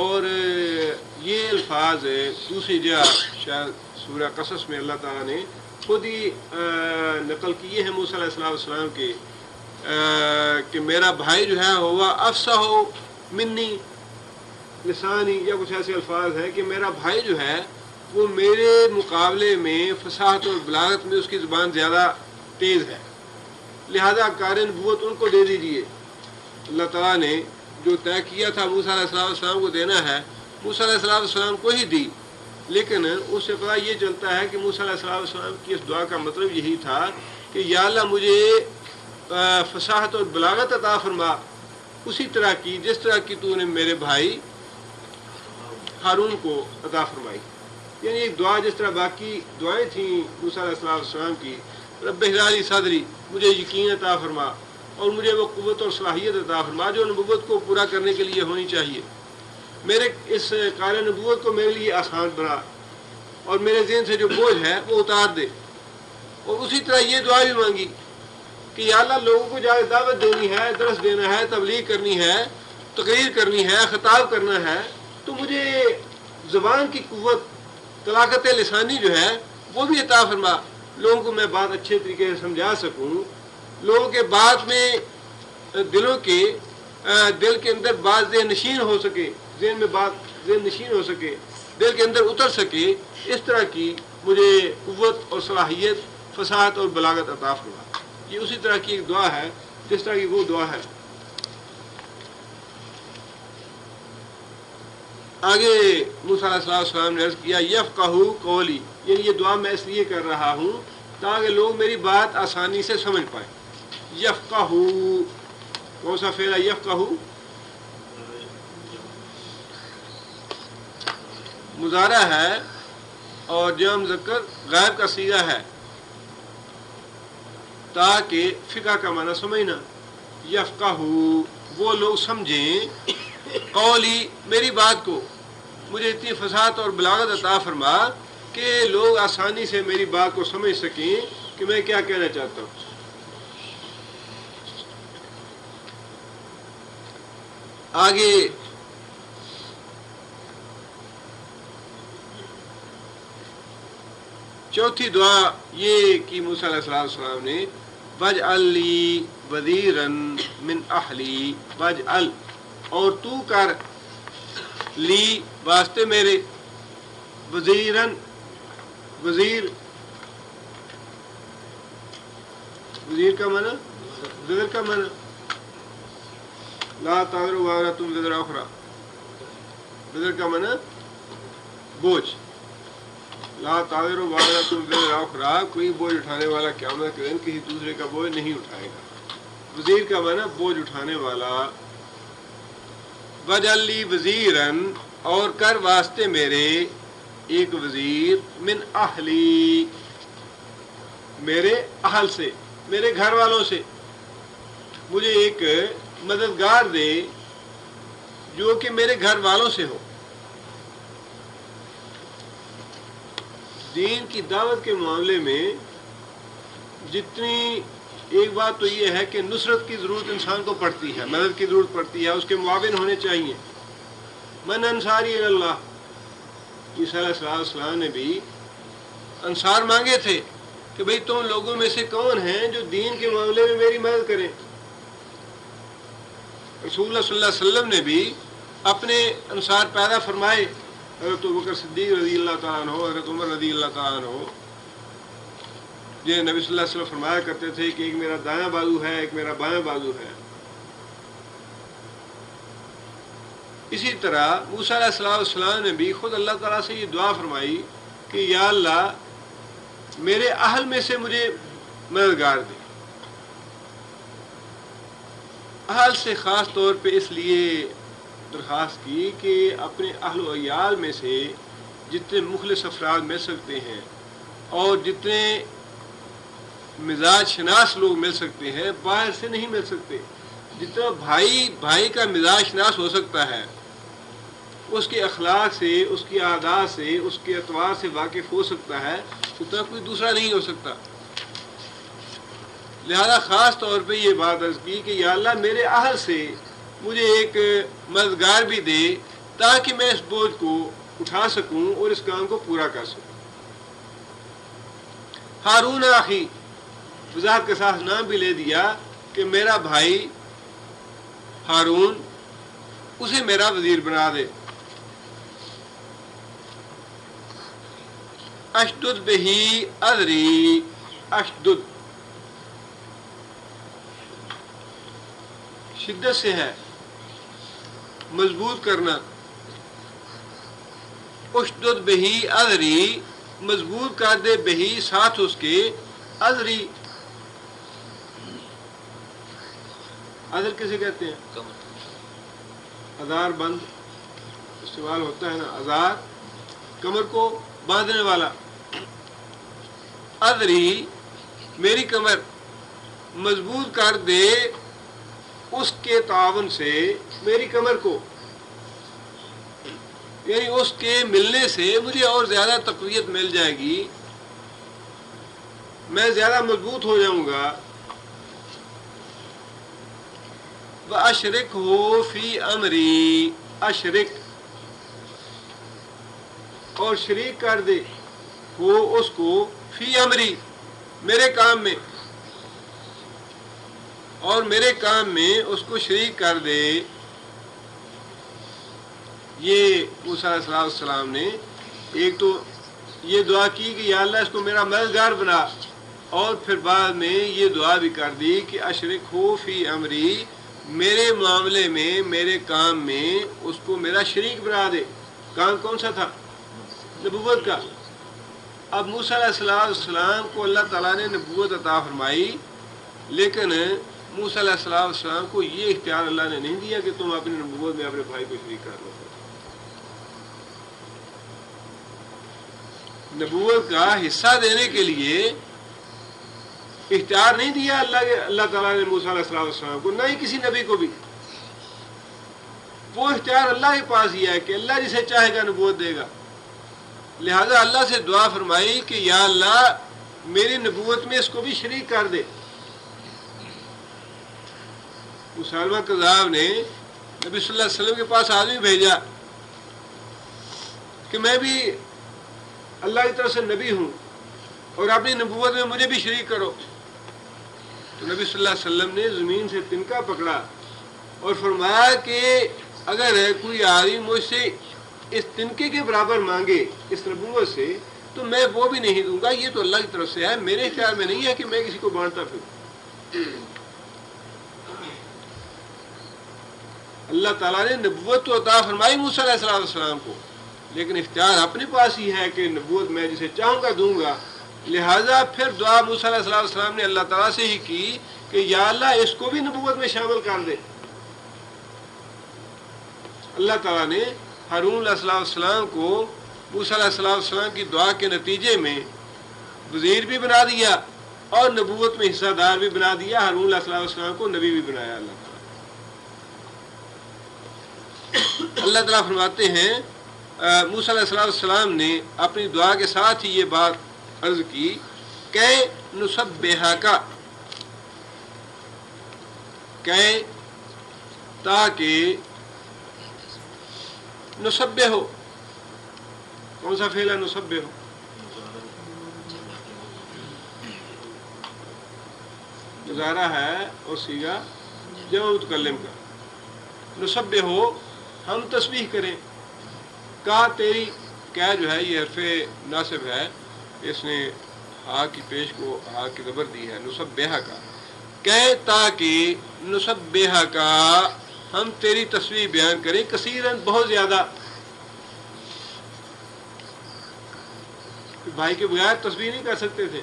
اور یہ الفاظ دوسری جگہ شاید سورہ قصص میں اللہ تعالیٰ نے خود ہی نقل کیے ہیں موسیٰ علیہ السلام کے کہ میرا بھائی جو ہے ہوا افصح منی لسانی، یا کچھ ایسے الفاظ ہیں کہ میرا بھائی جو ہے وہ میرے مقابلے میں فصاحت اور بلاغت میں اس کی زبان زیادہ تیز ہے، لہذا کار نبوت ان کو دے دیجیے. اللہ تعالیٰ نے جو طے کیا تھا موسیٰ علیہ السلام کو دینا ہے، موسیٰ علیہ السلام کو ہی دی. لیکن اس سے پتہ یہ چلتا ہے کہ موسیٰ علیہ السلام کی اس دعا کا مطلب یہی تھا کہ یا اللہ مجھے فصاحت اور بلاغت عطا فرما اسی طرح کی جس طرح کی تو نے میرے بھائی ہارون کو عطا فرمائی. یعنی ایک دعا جس طرح باقی دعائیں تھیں موسیٰ علیہ السلام کی، رب اشرح لی صدری، مجھے یقین عطا فرما اور مجھے وہ قوت اور صلاحیت عطا فرما جو نبوت کو پورا کرنے کے لیے ہونی چاہیے. میرے اس کار نبوت کو میرے لیے آسان بنا اور میرے ذہن سے جو بوجھ ہے وہ اتار دے. اور اسی طرح یہ دعا بھی مانگی کہ یا اللہ لوگوں کو جا کے دعوت دینی ہے، درس دینا ہے، تبلیغ کرنی ہے، تقریر کرنی ہے، خطاب کرنا ہے، تو مجھے زبان کی قوت، طلاقت لسانی جو ہے وہ بھی عطا فرما، لوگوں کو میں بات اچھے طریقے سے سمجھا سکوں، لوگوں کے بات میں دل کے اندر بات ذہن نشین ہو سکے، ذہن میں بات ذہن نشین ہو سکے، دل کے اندر اتر سکے. اس طرح کی مجھے قوت اور صلاحیت، فصاحت اور بلاغت عطا فرما. یہ اسی طرح کی ایک دعا ہے جس طرح کی وہ دعا ہے. آگے موسیٰ علیہ السلام نے عرض کیا یفقہوا قولی، یعنی یہ دعا میں اس لیے کر رہا ہوں تاکہ لوگ میری بات آسانی سے سمجھ پائیں. یفقہوا کون سا فعل ہے؟ یفقہوا مضارع ہے اور جمع مذکر غائب کا صیغہ ہے، تاکہ فقہ کا معنی سمجھنا. یفقہوا وہ لوگ سمجھیں قولی میری بات کو، مجھے اتنی فصاحت اور بلاغت عطا فرما کہ لوگ آسانی سے میری بات کو سمجھ سکیں کہ میں کیا کہنا چاہتا ہوں. آگے چوتھی دعا یہ کہ موسیٰ علیہ السلام نے وَاجْعَل لِّي وَزِيرًا مِّنْ أَهْلِي، وَاجْعَل اور تو کر، لی واسطے میرے، وزیرن وزیر کا معنی وزیر کا معنی لا تعذروا وازرة وزر اخرى، وزر کا معنی بوجھ، لا تعذروا وازرة وزر اخرى کوئی بوجھ اٹھانے والا قیامت کے دن کسی دوسرے کا بوجھ نہیں اٹھائے گا. وزیر کا معنی بوجھ اٹھانے والا. وَاجْعَل لِّي وَزِيرًا اور کر واسطے میرے ایک وزیر، من اہلی میرے اہل سے، میرے گھر والوں سے، مجھے ایک مددگار دے جو کہ میرے گھر والوں سے ہو. دین کی دعوت کے معاملے میں جتنی ایک بات تو یہ ہے کہ نصرت کی ضرورت انسان کو پڑتی ہے، مدد کی ضرورت پڑتی ہے، اس کے معاون ہونے چاہیے. من انصاری اللہ، عیسیٰ علیہ السلام نے بھی انصار مانگے تھے کہ بھئی تم لوگوں میں سے کون ہیں جو دین کے معاملے میں میری مدد کریں. رسول اللہ صلی اللہ علیہ وسلم نے بھی اپنے انصار پیدا فرمائے، حضرت ابوبکر صدیق رضی اللہ تعالیٰ عنہ، حضرت عمر رضی اللہ تعالیٰ عنہ. یہ نبی صلی اللہ علیہ وسلم فرمایا کرتے تھے کہ ایک میرا دایاں بازو ہے، ایک میرا بایاں بازو ہے. اسی طرح موسیٰ علیہ السلام نے بھی خود اللہ تعالیٰ سے یہ دعا فرمائی کہ یا اللہ میرے اہل میں سے مجھے مددگار دے. اہل سے خاص طور پہ اس لیے درخواست کی کہ اپنے اہل و عیال میں سے جتنے مخلص افراد مل سکتے ہیں اور جتنے مزاج شناس لوگ مل سکتے ہیں باہر سے نہیں مل سکتے. جتنا بھائی کا مزاج شناس ہو سکتا ہے، اس کے اخلاق سے، اس کی عادات سے، اس کے اطوار سے واقف ہو سکتا ہے، اتنا کوئی دوسرا نہیں ہو سکتا. لہذا خاص طور پہ یہ بات عرض کی کہ یا اللہ میرے اہل سے مجھے ایک مددگار بھی دے تاکہ میں اس بوجھ کو اٹھا سکوں اور اس کام کو پورا کر سکوں. ہارون آخی وضاحت کے ساتھ نام بھی لے دیا کہ میرا بھائی ہارون اسے میرا وزیر بنا دے. اشدد بہی ادری، اشدد شدت سے ہے، مضبوط کرنا. اشدد بہی ادری، مضبوط کر دے بہی ساتھ اس کے، ادری ادر کسے کہتے ہیں؟ ازار بند استعمال ہوتا ہے نا، ازار کمر کو باندھنے والا. ادری میری کمر مضبوط کر دے اس کے تعاون سے میری کمر کو، یعنی اس کے ملنے سے مجھے اور زیادہ تقویت مل جائے گی، میں زیادہ مضبوط ہو جاؤں گا. وَأَشْرِكْ ہو فی امری، اشرک اور شریک کر دے ہو اس کو، فی امری میرے کام میں، اور میرے کام میں اس کو شریک کر دے. یہ موسیٰ علیہ السلام نے ایک تو یہ دعا کی کہ یا اللہ اس کو میرا مددگار بنا، اور پھر بعد میں یہ دعا بھی کر دی کہ اشرک ہو فی امری، میرے معاملے میں، میرے کام میں اس کو میرا شریک بنا دے. کام کون سا تھا؟ نبوت کا. اب موسیٰ علیہ السلام کو اللہ تعالیٰ نے نبوت عطا فرمائی، لیکن موسیٰ علیہ السلام کو یہ اختیار اللہ نے نہیں دیا کہ تم اپنی نبوت میں اپنے بھائی کو شریک کر لو. نبوت کا حصہ دینے کے لیے اختیار نہیں دیا اللہ تعالیٰ نے موسیٰ علیہ السلام کو، نہ ہی کسی نبی کو بھی. وہ اختیار اللہ کے پاس ہی ہے کہ اللہ جسے چاہے گا نبوت دے گا. لہذا اللہ سے دعا فرمائی کہ یا اللہ میری نبوت میں اس کو بھی شریک کر دے. مسلمہ کذاب نے نبی صلی اللہ علیہ وسلم کے پاس آدمی بھیجا کہ میں بھی اللہ کی طرف سے نبی ہوں اور اپنی نبوت میں مجھے بھی شریک کرو. تو نبی صلی اللہ علیہ وسلم نے زمین سے تنکا پکڑا اور فرمایا کہ اگر کوئی آدمی مجھ سے اس تنکے کے برابر مانگے اس نبوت سے تو میں وہ بھی نہیں دوں گا. یہ تو اللہ کی طرف سے ہے، میرے اختیار میں نہیں ہے کہ میں کسی کو بانٹتا پھروں. اللہ تعالیٰ نے نبوت تو عطا فرمائی موسیٰ علیہ السلام کو، لیکن اختیار اپنے پاس ہی ہے کہ نبوت میں جسے چاہوں گا دوں گا. لہٰذا پھر دعا موسیٰ علیہ السلام نے اللہ تعالیٰ سے ہی کی کہ یا اللہ اس کو بھی نبوت میں شامل کر دے. اللہ تعالیٰ نے ہارون علیہ السلام کو موسیٰ علیہ السلام کی دعا کے نتیجے میں وزیر بھی بنا دیا اور نبوت میں حصہ دار بھی بنا دیا. ہارون علیہ السلام کو نبی بھی بنایا اللہ تعالیٰ. اللہ تعالیٰ فرماتے ہیں موسیٰ علیہ السلام نے اپنی دعا کے ساتھ ہی یہ بات عرض کی کہ نسبحک، کہ تاکہ نسبح ہو. کون سا فعل ہے نسبح ہو؟ مضارع ہے اور صیغہ جمع متکلم کا. نسبح ہو ہم تسبیح کریں. کا تیری، کیا جو ہے یہ حرف ناصب ہے، اس نے ہا کی پیش کو ہا کی زبر دی ہے. نسبح کا کہ تاکہ نسبح کا ہم تیری تسبیح بیان کریں، کثیراً بہت زیادہ. بھائی کے بغیر تسبیح نہیں کر سکتے تھے.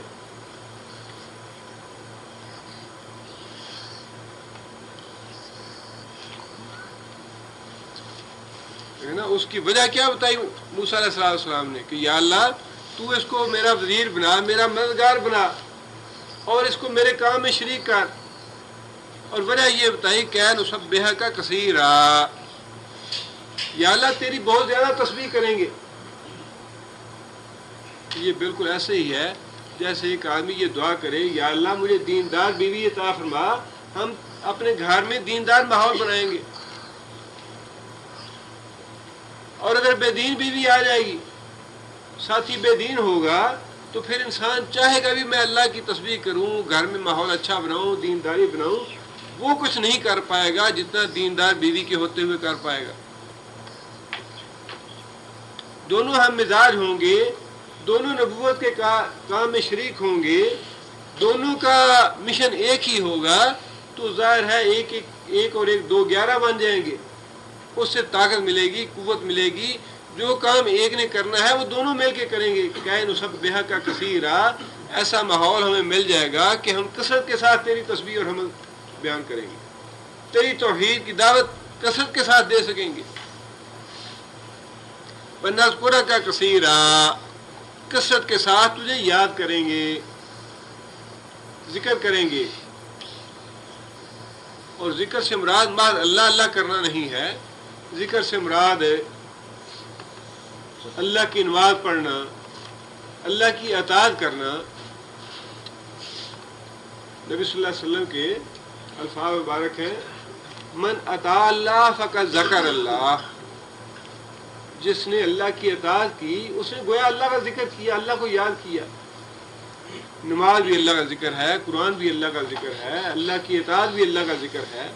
ہے نا، اس کی وجہ کیا بتائی موسیٰ علیہ السلام نے کہ یا اللہ تو اس کو میرا وزیر بنا، میرا مددگار بنا اور اس کو میرے کام میں شریک کر. اور وجہ یہ بتائی کہ نسبحک کثیرا، یا اللہ تیری بہت زیادہ تسبیح کریں گے. یہ بالکل ایسے ہی ہے جیسے ایک آدمی یہ دعا کرے یا اللہ مجھے دیندار بیوی عطا فرما، ہم اپنے گھر میں دیندار ماحول بنائیں گے. اور اگر بے دین بیوی آ جائے گی، ساتھی بے دین ہوگا، تو پھر انسان چاہے گا بھی میں اللہ کی تسبیح کروں، گھر میں ماحول اچھا بناؤں، دینداری بناؤں، وہ کچھ نہیں کر پائے گا جتنا دیندار بیوی کے ہوتے ہوئے کر پائے گا. دونوں ہم مزاج ہوں گے، دونوں نبوت کے کام میں شریک ہوں گے، دونوں کا مشن ایک ہی ہوگا، تو ظاہر ہے ایک اور ایک 2 11 بن جائیں گے. اس سے طاقت ملے گی، قوت ملے گی. جو کام ایک نے کرنا ہے وہ دونوں مل کے کریں گے. کہ نسبحک کثیرا، ایسا ماحول ہمیں مل جائے گا کہ ہم کثرت کے ساتھ تیری تسبیح اور حمد بیان کریں گے، تیری توحید کی دعوت کثرت کے ساتھ دے سکیں گے. وَنَذْكُرَكَ كَثِيرًا، کثرت کے ساتھ تجھے یاد کریں گے، ذکر کریں گے. اور ذکر سے مراد بعد اللہ اللہ کرنا نہیں ہے، ذکر سے مراد اللہ کی نماز پڑھنا، اللہ کی اطاعت کرنا. نبی صلی اللہ علیہ وسلم کے الفاظ مبارک ہیں، من اطاع اللہ فقد ذکر اللہ، جس نے اللہ کی اطاعت کی اس نے گویا اللہ کا ذکر کیا، اللہ کو یاد کیا. نماز بھی اللہ کا ذکر ہے، قرآن بھی اللہ کا ذکر ہے، اللہ کی اطاعت بھی اللہ کا ذکر ہے.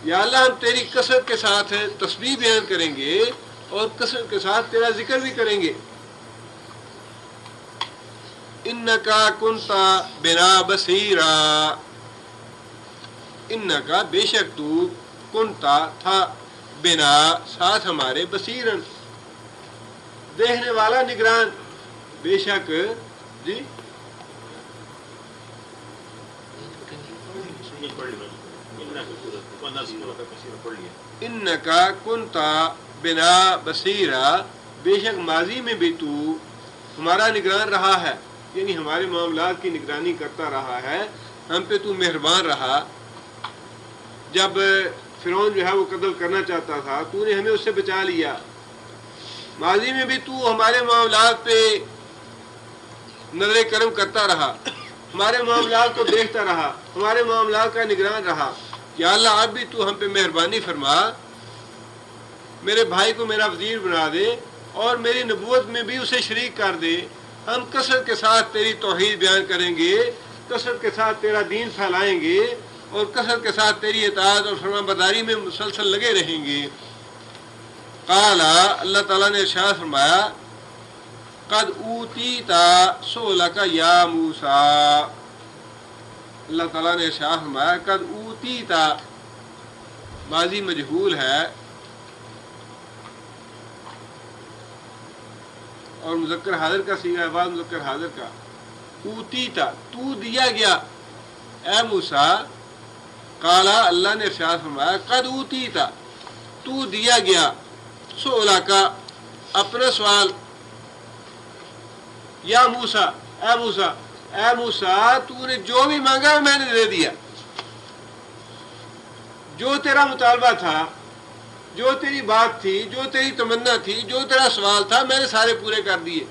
یا اللہ ہم تیری کثرت کے ساتھ تسبیح بیان کریں گے اور کثرت کے ساتھ تیرا ذکر بھی کریں گے. انکا کنتا بنا بصیرا، انکا بے شک تو کنتا تھا بنا ساتھ ہمارے بصیرن دیکھنے والا، نگران. بے شک جی انکا کنتا بنا بصیرا، بے شک ماضی میں بھی تو ہمارا نگران رہا ہے، یعنی ہمارے معاملات کی نگرانی کرتا رہا ہے، ہم پہ تو مہربان رہا. جب فرعون جو ہے وہ قتل کرنا چاہتا تھا تو نے ہمیں اس سے بچا لیا. ماضی میں بھی تو ہمارے معاملات پہ نظر کرم کرتا رہا، ہمارے معاملات کو دیکھتا رہا، ہمارے معاملات کا نگران رہا. یا اللہ اب بھی تو ہم پہ مہربانی فرما، میرے بھائی کو میرا وزیر بنا دے اور میری نبوت میں بھی اسے شریک کر دے. ہم کثرت کے ساتھ تیری توحید بیان کریں گے، کثرت کے ساتھ تیرا دین پھیلائیں گے اور کثرت کے ساتھ تیری اطاعت اور فرما برداری میں مسلسل لگے رہیں گے. قال، اللہ تعالیٰ نے ارشاد فرمایا، قد اوتیت سؤلک یا موسیٰ. اللہ تعالیٰ نے ارشاد فرمایا قد اوتیت، ماضی مجہول ہے اور مذکر حاضر کا صیغہ ہے، بعد مذکر حاضر کا. اوتیت تو دیا گیا اے موسیٰ. قالا، اللہ نے ارشاد فرمایا قد اوتیت تو دیا گیا سؤلک اپنا سوال، یا موسیٰ اے موسیٰ، اے موسیٰ تو نے جو بھی مانگا میں نے دے دیا. جو تیرا مطالبہ تھا، جو تیری بات تھی، جو تیری تمنا تھی، جو تیرا سوال تھا، میں نے سارے پورے کر دیے.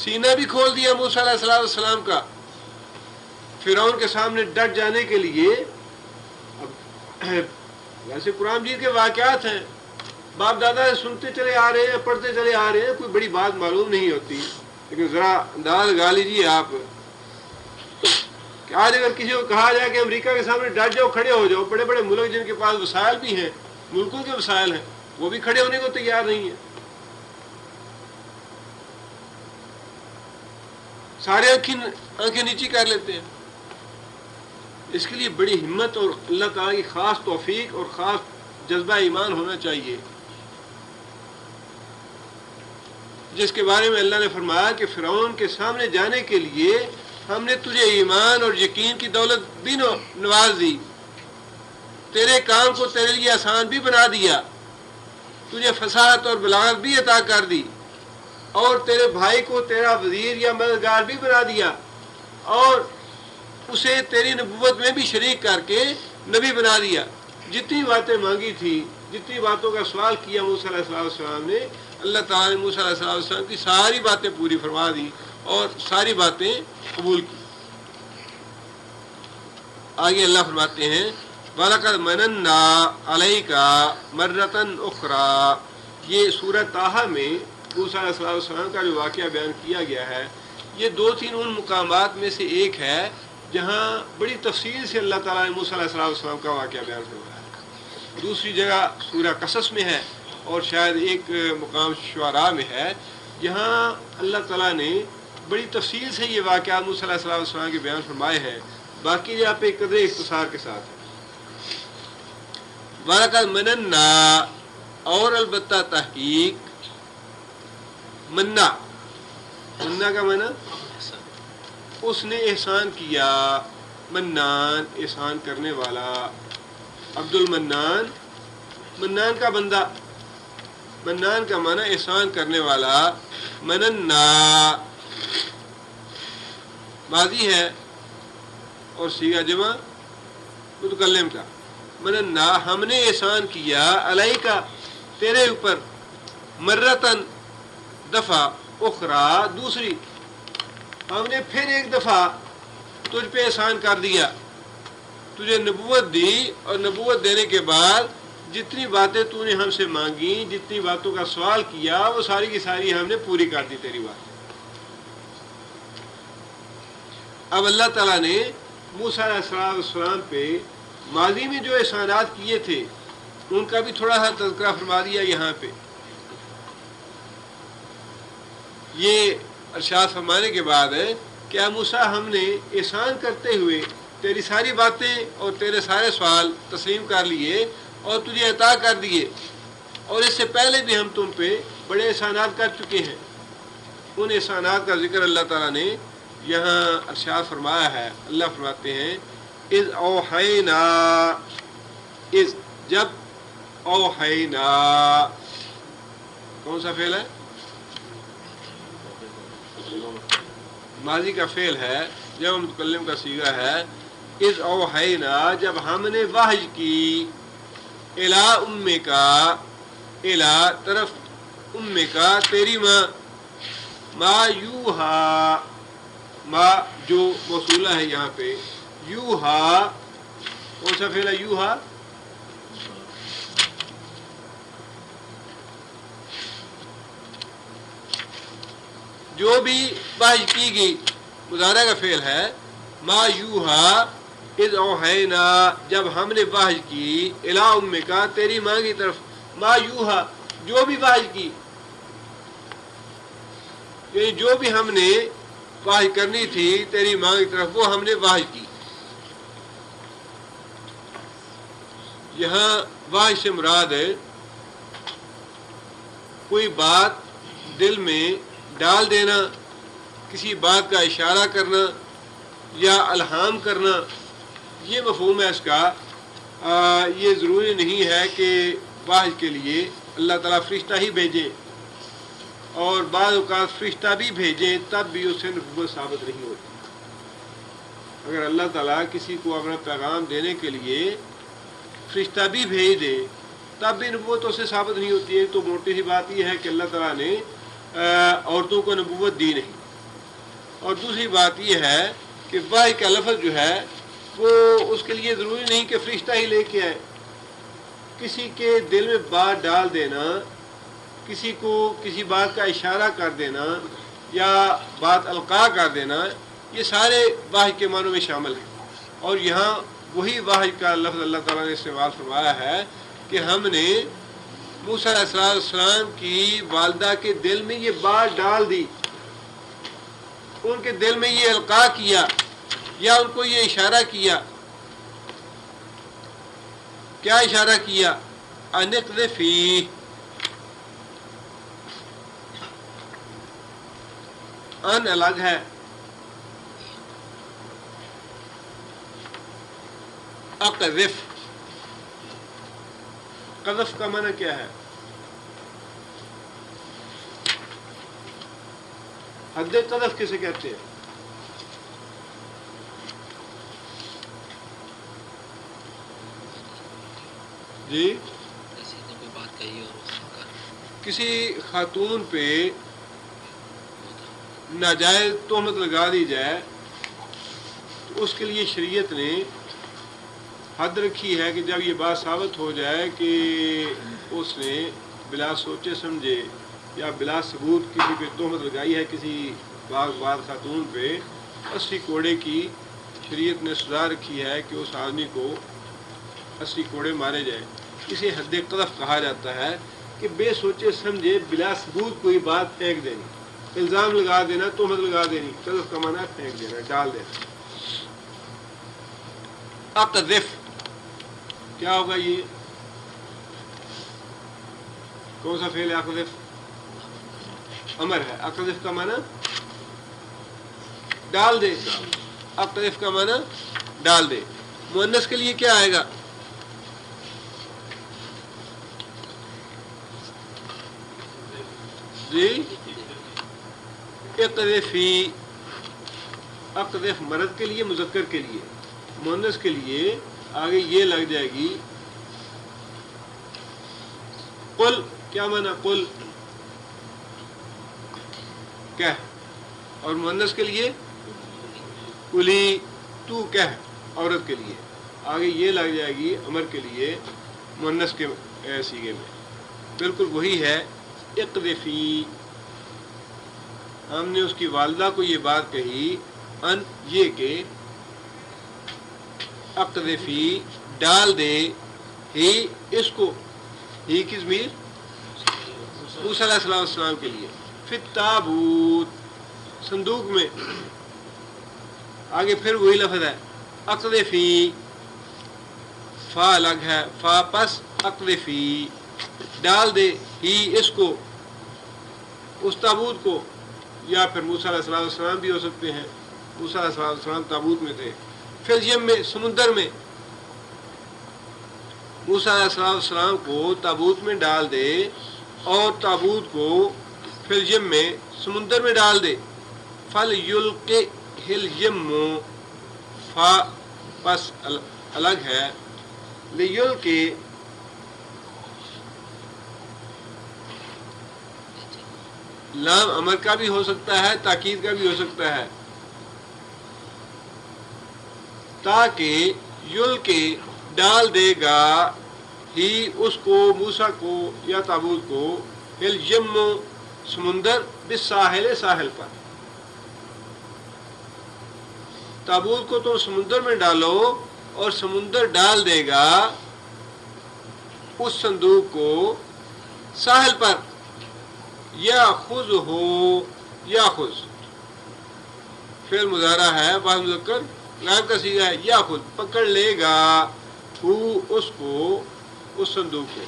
سینہ بھی کھول دیا موسیٰ علیہ السلام کا فرعون کے سامنے ڈٹ جانے کے لیے. ویسے قرآن مجید کے واقعات ہیں، باپ دادا سے سنتے چلے آ رہے ہیں، پڑھتے چلے آ رہے ہیں، کوئی بڑی بات معلوم نہیں ہوتی. لیکن ذرا انداز لگا لیجیے آپ کہ آج اگر کسی کو کہا جائے کہ امریکہ کے سامنے ڈٹ جاؤ، کھڑے ہو جاؤ، بڑے بڑے ملک جن کے پاس وسائل بھی ہیں، ملکوں کے وسائل ہیں، وہ بھی کھڑے ہونے کو تیار نہیں ہیں. سارے آنکھیں نیچی کر لیتے ہیں. اس کے لیے بڑی ہمت اور اللہ تعالیٰ کی خاص توفیق اور خاص جذبہ ایمان ہونا چاہیے، جس کے بارے میں اللہ نے فرمایا کہ فرعون کے سامنے جانے کے لیے ہم نے تجھے ایمان اور یقین کی دولت بھی نواز دی. تیرے کام کو تیرے لیے آسان بھی بنا دیا، تجھے فصاحت اور بلاغت بھی عطا کر دی، اور تیرے بھائی کو تیرا وزیر یا مددگار بھی بنا دیا، اور اسے تیری نبوت میں بھی شریک کر کے نبی بنا دیا۔ جتنی باتیں مانگی تھی، جتنی باتوں کا سوال کیا موسیٰ علیہ السلام نے، اللہ تعالیٰ نے موسیٰ علیہ السلام کی ساری باتیں پوری فرما دی اور ساری باتیں قبول کی۔ آگے اللہ فرماتے ہیں وَلَقَدْ مَنَنَّا عَلَيْكَ مَرَّةً أُخْرَى۔ یہ سورہ طٰہٰ میں موسیٰ علیہ السلام کا جو واقعہ بیان کیا گیا ہے، یہ 2-3 ان مقامات میں سے ایک ہے جہاں بڑی تفصیل سے اللہ تعالیٰ نے موسیٰ علیہ السلام کا واقعہ بیان فرمایا ہے۔ دوسری جگہ سورہ قصص میں ہے، اور شاید ایک مقام شعراء میں ہے، جہاں اللہ تعالیٰ نے بڑی تفصیل سے یہ واقعات موسیٰ علیہ السلام کے بیان فرمائے ہیں۔ باقی جہاں پہ قدر اختصار کے ساتھ ہے۔ وَلَقَدْ مَنَنَّا، اور البتہ تحقیق، منا کا معنی اس نے احسان کیا، منان احسان کرنے والا، عبد المنان منان کا بندہ، منان کا معنی احسان کرنے والا، مننا ماضی ہے اور صیغہ جمع متکلم کا، مننا ہم نے احسان کیا، علیہ کا تیرے اوپر، مرتن دفعہ، اخرى دوسری، ہم نے پھر ایک دفعہ تجھ پہ احسان کر دیا، تجھے نبوت دی، اور نبوت دینے کے بعد جتنی باتیں تو نے ہم سے مانگی، جتنی باتوں کا سوال کیا، وہ ساری کی ساری ہم نے پوری کر دی تیری بات۔ اب اللہ تعالیٰ نے موسیٰ علیہ السلام پہ ماضی میں جو احسانات کیے تھے ان کا بھی تھوڑا سا تذکرہ فرما دیا یہاں پہ۔ یہ ارشاد فرمانے کے بعد ہے کہ اے موسیٰ، ہم نے احسان کرتے ہوئے تیری ساری باتیں اور تیرے سارے سوال تسلیم کر لیے اور تجھے عطا کر دیے، اور اس سے پہلے بھی ہم تم پہ بڑے احسانات کر چکے ہیں۔ ان احسانات کا ذکر اللہ تعالیٰ نے یہاں ارشاد فرمایا ہے۔ اللہ فرماتے ہیں اذ اوحینا، اذ جب، اوحینا کون سا فعل ہے؟ ماضی کا فعل ہے، جب متکلم کا صیغہ ہے۔ اذ اوحینا جب ہم نے وحی کی، الی امکا، الی طرف امکا تیری ماں، ما یوہا، ما جو موصولہ ہے یہاں پہ، یوہا کون سا فعل ہے؟ یوہا جو بھی وحی کی گئی، مضارع کا فعل ہے، ما یوہا اذ اوحینا جب ہم نے وحی کی، الی امکا تیری ماں کی طرف، ما یوہا جو بھی وحی کی، یعنی جو بھی ہم نے وحی کرنی تھی تیری ماں کی طرف وہ ہم نے وحی کی۔ یہاں وحی سے مراد ہے کوئی بات دل میں ڈال دینا، کسی بات کا اشارہ کرنا یا الہام کرنا، یہ مفہوم ہے اس کا۔ یہ ضروری نہیں ہے کہ وحی کے لیے اللہ تعالیٰ فرشتہ ہی بھیجے، اور بعض اوقات فرشتہ بھی بھیجیں تب بھی اس سے نبوت ثابت نہیں ہوتی۔ اگر اللہ تعالیٰ کسی کو اپنا پیغام دینے کے لیے فرشتہ بھی بھیج دے تب بھی نبوت اس سے ثابت نہیں ہوتی ہے۔ تو موٹی سی بات یہ ہے کہ اللہ تعالیٰ نے عورتوں کو نبوت دی نہیں۔ اور دوسری بات یہ ہے کہ وحی کا لفظ جو ہے وہ اس کے لیے ضروری نہیں کہ فرشتہ ہی لے کے آئے۔ کسی کے دل میں بات ڈال دینا، کسی کو کسی بات کا اشارہ کر دینا یا بات القاء کر دینا، یہ سارے وحی کے معنوں میں شامل ہیں۔ اور یہاں وہی وحی کا لفظ اللہ تعالیٰ نے استعمال فرمایا ہے کہ ہم نے موسیٰ علیہ السلام کی والدہ کے دل میں یہ بات ڈال دی، ان کے دل میں یہ القاء کیا یا ان کو یہ اشارہ کیا۔ کیا اشارہ کیا؟ انقذفی، ان الگ ہے، اقذف قذف کا معنی کیا ہے؟ حد قذف کسے کہتے ہیں؟ جی کسی خاتون پہ ناجائز تہمت لگا دی جائے تو اس کے لیے شریعت نے حد رکھی ہے کہ جب یہ بات ثابت ہو جائے کہ اس نے بلا سوچے سمجھے یا بلا ثبوت کسی پہ تہمت لگائی ہے، کسی باغ خاتون پہ، 80 کوڑے کی شریعت نے سزا رکھی ہے کہ اس آدمی کو 80 کوڑے مارے جائیں۔ اسے حد قذف کہا جاتا ہے کہ بے سوچے سمجھے بلا ثبوت کوئی بات پھینک دینی، الزام لگا دینا، تہمت لگا دینی۔ قذف کا معنی پھینک دینا، ڈال دینا۔ اقذف کیا ہوگا؟ یہ کون سا فعل ہے؟ اقذف امر ہے۔ اقذف کا معنی ڈال دے، اقذف کا معنی ڈال دے۔ مؤنث کے لیے کیا آئے گا؟ جی اقذفی، اقذف مرد کے لیے، مذکر کے لیے۔ مؤنث کے لیے آگے یہ لگ جائے گی قل۔ کیا معنی قل؟ کہہ۔ اور مؤنث کے لیے قلی، تو کہہ، عورت کے لیے۔ آگے یہ لگ جائے گی امر کے لیے مؤنث کے صیغے میں۔ بالکل وہی ہے اقذفی۔ ہم نے اس کی والدہ کو یہ بات کہی ان یہ کہ اقذفی ڈال دے، ہی اس کو، ہی کی ضمیر موسیٰ علیہ السلام کے لیے، فی التابوت صندوق میں۔ آگے پھر وہی لفظ ہے اقذفی، فا الگ ہے، فا پس اقذفی ڈال دے، ہی اس کو، اس تابوت کو، یا پھر موسیٰ علیہ السلام بھی ہو سکتے ہیں۔ موسیٰ علیہ السلام تابوت میں تھے، فی الیم میں، سمندر میں۔ موسیٰ علیہ السلام کو تابوت میں ڈال دے اور تابوت کو فی الیم میں، سمندر میں ڈال دے۔ فَلْيُلْقِهِ الْيَمُّ، فا پس الگ ہے، لِيُلْقِ لام امر کا بھی ہو سکتا ہے، تاکید کا بھی ہو سکتا ہے۔ تاکہ یلقِ ڈال دے گا، ہی اس کو، موسیٰ کو یا تابوت کو، الیم سمندر، بالساحل ساحل پر۔ تابوت کو تم سمندر میں ڈالو اور سمندر ڈال دے گا اس صندوق کو ساحل پر۔ یاخذہ، یاخذ فعل مضارع ہے، بعض مذکر غائب کا صیغہ ہے۔ یاخذ پکڑ لے گا، ہو اس کو، اس صندوق کو۔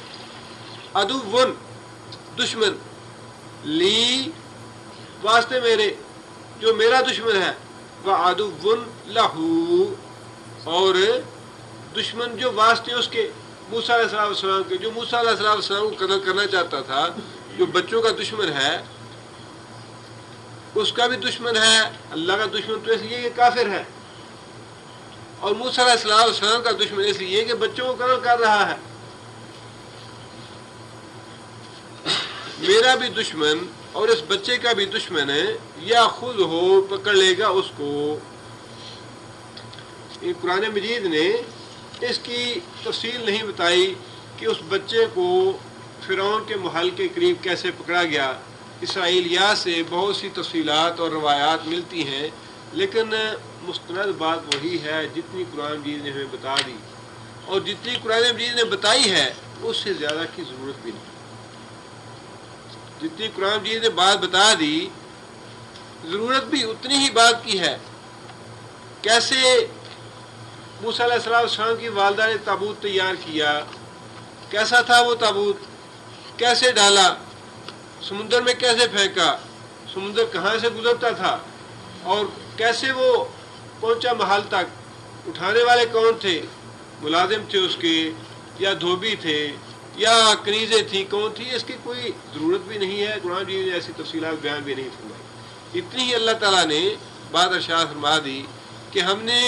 عدوٌ دشمن، لی واسطے میرے، جو میرا دشمن ہے، وعدوٌ لہ اور دشمن جو واسطے اس کے، موسیٰ علیہ السلام کے، جو موسیٰ علیہ السلام کو قتل کرنا چاہتا تھا، جو بچوں کا دشمن ہے، اس کا بھی دشمن ہے۔ اللہ کا دشمن تو اس لیے کہ کافر ہے، اور موسیٰ علیہ السلام کا دشمن اس لیے کہ بچوں کو قتل کر رہا ہے۔ میرا بھی دشمن اور اس بچے کا بھی دشمن ہے، یا خود ہو پکڑ لے گا اس کو۔ قرآن مجید نے اس کی تفصیل نہیں بتائی کہ اس بچے کو فرعون کے محل کے قریب کیسے پکڑا گیا۔ اسرائیلیات سے بہت سی تفصیلات اور روایات ملتی ہیں، لیکن مستند بات وہی ہے جتنی قرآن مجید نے ہمیں بتا دی، اور جتنی قرآن مجید نے بتائی ہے اس سے زیادہ کی ضرورت بھی نہیں۔ جتنی قرآن مجید نے بات بتا دی، ضرورت بھی اتنی ہی بات کی ہے۔ کیسے موسیٰ علیہ السلام کی والدہ نے تابوت تیار کیا، کیسا تھا وہ تابوت، کیسے ڈالا، سمندر میں کیسے پھینکا، سمندر کہاں سے گزرتا تھا، اور کیسے وہ پہنچا محل تک، اٹھانے والے کون تھے، ملازم تھے اس کے یا دھوبی تھے، یا کنیزیں تھیں، کون تھی، اس کی کوئی ضرورت بھی نہیں ہے، قرآن جی نے ایسی تفصیلات بیان بھی نہیں فرمائی. اتنی ہی اللہ تعالیٰ نے بات ارشاد فرما دی کہ ہم نے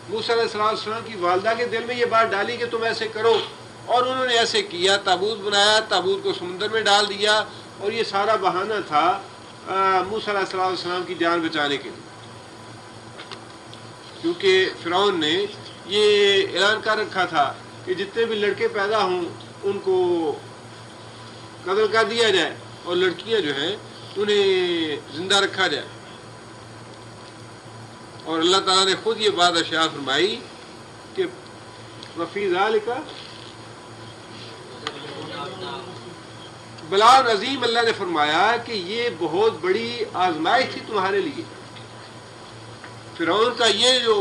موسیٰ علیہ السلام کی والدہ کے دل میں یہ بات ڈالی کہ تم ایسے کرو، اور انہوں نے ایسے کیا، تابوت بنایا، تابوت کو سمندر میں ڈال دیا، اور یہ سارا بہانہ تھا موسیٰ علیہ السلام کی جان بچانے کے لیے، کیونکہ فرعون نے یہ اعلان کر رکھا تھا کہ جتنے بھی لڑکے پیدا ہوں ان کو قتل کر دیا جائے اور لڑکیاں جو ہیں انہیں زندہ رکھا جائے. اور اللہ تعالیٰ نے خود یہ بات ارشاد فرمائی کہ وفی ذالک بلاء عظیم، اللہ نے فرمایا کہ یہ بہت بڑی آزمائش تھی تمہارے لیے. فرعون کا یہ جو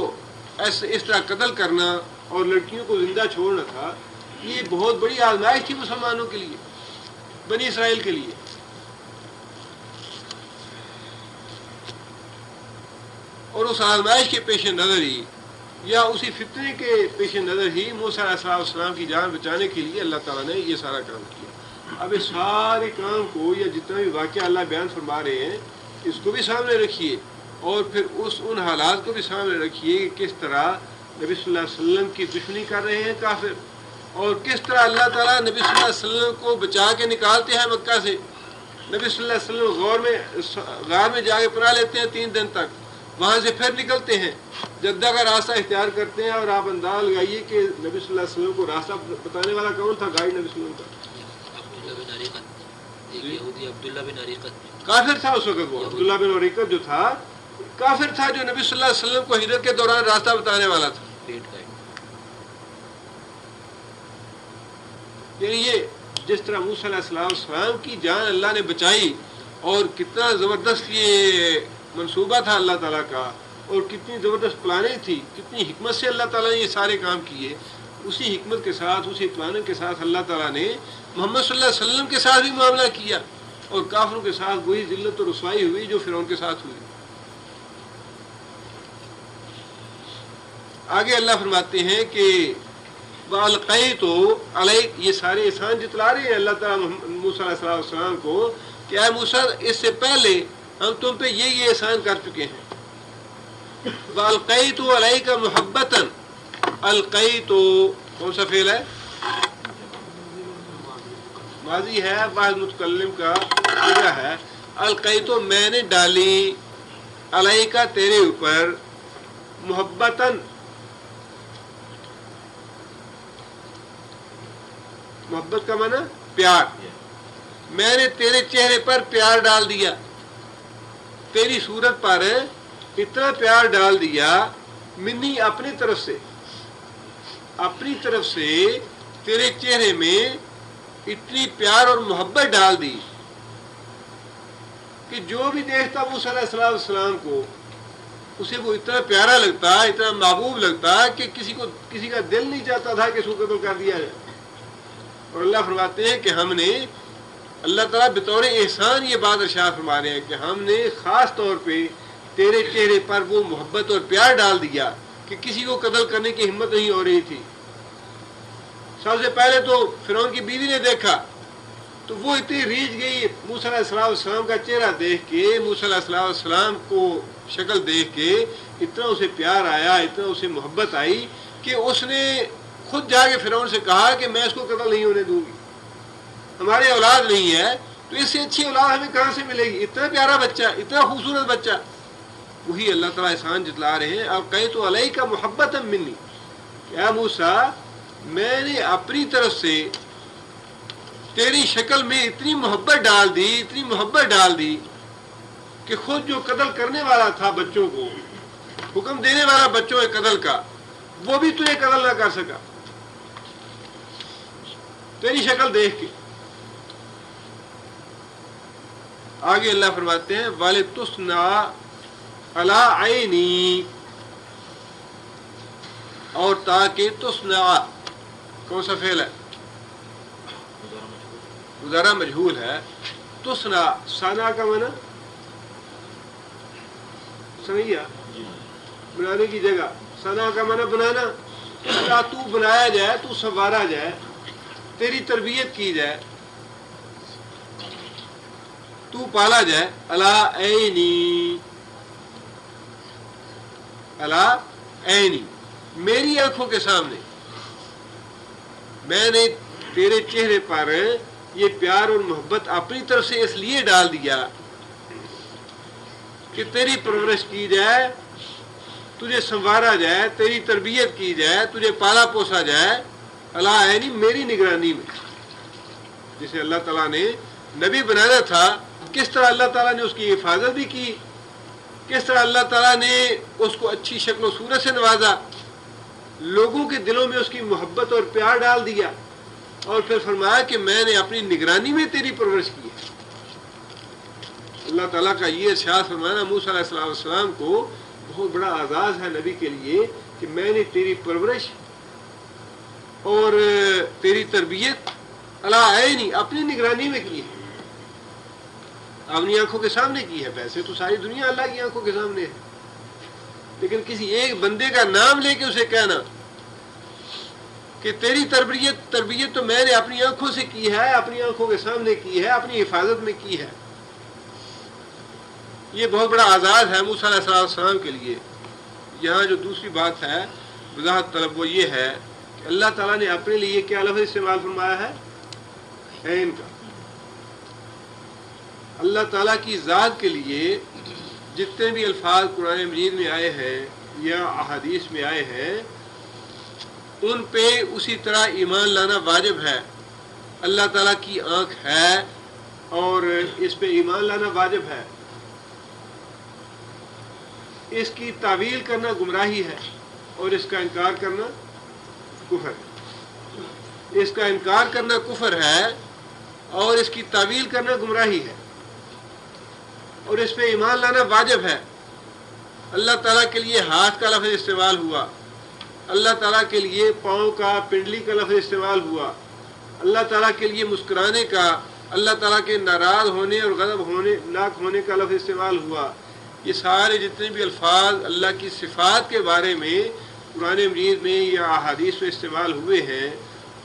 اس طرح قتل کرنا اور لڑکیوں کو زندہ چھوڑنا تھا، یہ بہت بڑی آزمائش تھی مسلمانوں کے لیے، بنی اسرائیل کے لیے. اور اس آزمائش کے پیش نظر ہی یا اسی فتنے کے پیش نظر ہی موسیٰ علیہ السلام کی جان بچانے کے لیے اللہ تعالیٰ نے یہ سارا کام کیا. اب اس سارے کام کو یا جتنا بھی واقعہ اللہ بیان فرما رہے ہیں اس کو بھی سامنے رکھیے، اور پھر ان حالات کو بھی سامنے رکھیے کہ کس طرح نبی صلی اللہ علیہ وسلم کی دشمنی کر رہے ہیں کافر، اور کس طرح اللہ تعالیٰ نبی صلی اللہ علیہ وسلم کو بچا کے نکالتے ہیں مکہ سے. نبی صلی اللہ علیہ وسلم غار میں جا کے پناہ لیتے ہیں 3 دن تک، وہاں سے پھر نکلتے ہیں، جدہ کا راستہ اختیار کرتے ہیں. اور آپ انداز لگائیے کہ نبی صلی اللہ علیہ وسلم کو راستہ بتانے والا کون تھا؟ گائیڈ نبی صلی اللہ علیہ وسلم کا عبداللہ بن عریقت کافر تھا اس وقت. وہ عبداللہ بن عریقت جو تھا کافر تھا، جو نبی صلی اللہ علیہ وسلم کو ہجرت کے دوران راستہ بتانے والا تھا. یعنی یہ جس طرح موسیٰ علیہ السلام کی جان اللہ نے بچائی، اور کتنا زبردست یہ منصوبہ تھا اللہ تعالیٰ کا، اور کتنی زبردست پلاننگ تھی، کتنی حکمت سے اللہ تعالیٰ نے یہ سارے کام کیے. اسی حکمت کے ساتھ، اسی پلاننگ کے ساتھ اللہ تعالیٰ نے محمد صلی اللہ علیہ وسلم کے ساتھ بھی معاملہ کیا، اور کافروں کے ساتھ وہی ذلت و رسوائی ہوئی جو فرعون کے ساتھ ہوئی. آگے اللہ فرماتے ہیں کہ وَأَلْقَيْتُ عَلَيْكَ، یہ سارے احسان جتلا رہے ہیں اللہ تعالیٰ موسیٰ علیہ السلام کو کہ اے موسیٰ اس سے پہلے ہم تم پہ یہ احسان کر چکے ہیں. وَأَلْقَيْتُ عَلَيْكَ مُحَبَّةً، القیت کون سا فعل ہے؟ ماضی ہے، واحد متکلم کا صیغہ ہے. القیت میں نے ڈالی، علیک تیرے اوپر، محبتاً محبت کا معنی پیار، میں نے تیرے چہرے پر پیار ڈال دیا، تیری صورت پر اتنا پیار ڈال دیا، منی اپنی طرف سے تیرے چہرے میں اتنی پیار اور محبت ڈال دی کہ جو بھی دیکھتا موسیٰ علیہ السلام کو اسے وہ اتنا پیارا لگتا، اتنا محبوب لگتا کہ کسی کا دل نہیں چاہتا تھا کہ اس کو قتل کر دیا جائے. اور اللہ فرماتے ہیں کہ ہم نے، اللہ تعالیٰ بطور احسان یہ بات ارشاد فرما رہے ہیں کہ ہم نے خاص طور پہ تیرے چہرے پر وہ محبت اور پیار ڈال دیا کہ کسی کو قتل کرنے کی ہمت نہیں ہو رہی تھی. سب سے پہلے تو فرعون کی بیوی نے دیکھا تو وہ اتنی ریجھ گئی موسیٰ علیہ السلام کا چہرہ دیکھ کے، موسیٰ علیہ السلام کو شکل دیکھ کے اتنا اسے پیار آیا، اتنا اسے محبت آئی کہ اس نے خود جا کے فرعون سے کہا کہ میں اس کو قتل نہیں ہونے دوں گی، ہماری اولاد نہیں ہے تو اس سے اچھی اولاد ہمیں کہاں سے ملے گی، اتنا پیارا بچہ، اتنا خوبصورت بچہ. وہی اللہ تعالیٰ احسان جتلا رہے ہیں. اب کہیں تو علیہ کا محبت منی، کیا موسیٰ میں نے اپنی طرف سے تیری شکل میں اتنی محبت ڈال دی کہ خود جو قتل کرنے والا تھا بچوں کو، حکم دینے والا بچوں کے قتل کا، وہ بھی تجھے قتل نہ کر سکا تیری شکل دیکھ کے. آگے اللہ فرماتے ہیں وَلِتُصْنَعَ عَلَىٰ عَيْنِي، اور تاکہ تصنع کون سا فعل ہے؟ مضارع مجہول ہے. تصنع صنع کا معنی صنعیہ، بنانے کی جگہ، صنع کا معنی بنانا. تو بنایا جائے، تو سنوارا جائے، تیری تربیت کی جائے، تو پالا جائے، الا عینی، الا عینی، میری آنکھوں کے سامنے میں نے تیرے چہرے پر یہ پیار اور محبت اپنی طرف سے اس لیے ڈال دیا کہ تیری پرورش کی جائے، تجھے سنوارا جائے، تیری تربیت کی جائے، تجھے پالا پوسا جائے، اللہ عینی، میری نگرانی میں۔ جسے اللہ تعالیٰ نے نبی بنانا تھا، کس طرح اللہ تعالیٰ نے اس کی حفاظت بھی کی، کس طرح اللہ تعالیٰ نے اس کو اچھی شکل و صورت سے نوازا، لوگوں کے دلوں میں اس کی محبت اور پیار ڈال دیا، اور پھر فرمایا کہ میں نے اپنی نگرانی میں تیری پرورش کی ہے۔ اللہ تعالیٰ کا یہ ارشاد فرمانا موسیٰ علیہ السلام کو بہت بڑا اعزاز ہے نبی کے لیے کہ میں نے تیری پرورش اور تیری تربیت اللہ عینی، اپنی نگرانی میں کی ہے، اپنی آنکھوں کے سامنے کی ہے۔ ویسے تو ساری دنیا اللہ کی آنکھوں کے سامنے ہے، لیکن کسی ایک بندے کا نام لے کے اسے کہنا کہ تیری تربیت تو میں نے اپنی آنکھوں سے کی ہے، اپنی آنکھوں کے سامنے کی ہے، اپنی حفاظت میں کی ہے، یہ بہت بڑا اعزاز ہے موسیٰ علیہ السلام کے لیے۔ یہاں جو دوسری بات ہے وضاحت طلب، وہ یہ ہے کہ اللہ تعالیٰ نے اپنے لیے کیا لفظ استعمال فرمایا ہے؟ عین کا۔ اللہ تعالیٰ کی ذات کے لیے جتنے بھی الفاظ قرآن مجید میں آئے ہیں یا احادیث میں آئے ہیں، ان پہ اسی طرح ایمان لانا واجب ہے۔ اللہ تعالیٰ کی آنکھ ہے اور اس پہ ایمان لانا واجب ہے۔ اس کی تعویل کرنا گمراہی ہے اور اس کا انکار کرنا کفر ہے۔ اس کا انکار کرنا کفر ہے اور اس کی تعویل کرنا گمراہی ہے، اور اس پہ ایمان لانا واجب ہے۔ اللہ تعالیٰ کے لیے ہاتھ کا لفظ استعمال ہوا، اللہ تعالیٰ کے لیے پاؤں کا، پنڈلی کا لفظ استعمال ہوا، اللہ تعالیٰ کے لیے مسکرانے کا، اللہ تعالیٰ کے ناراض ہونے اور غضب ہونے ناک ہونے کا لفظ استعمال ہوا۔ یہ سارے جتنے بھی الفاظ اللہ کی صفات کے بارے میں قرآن مجید میں یا احادیث میں استعمال ہوئے ہیں،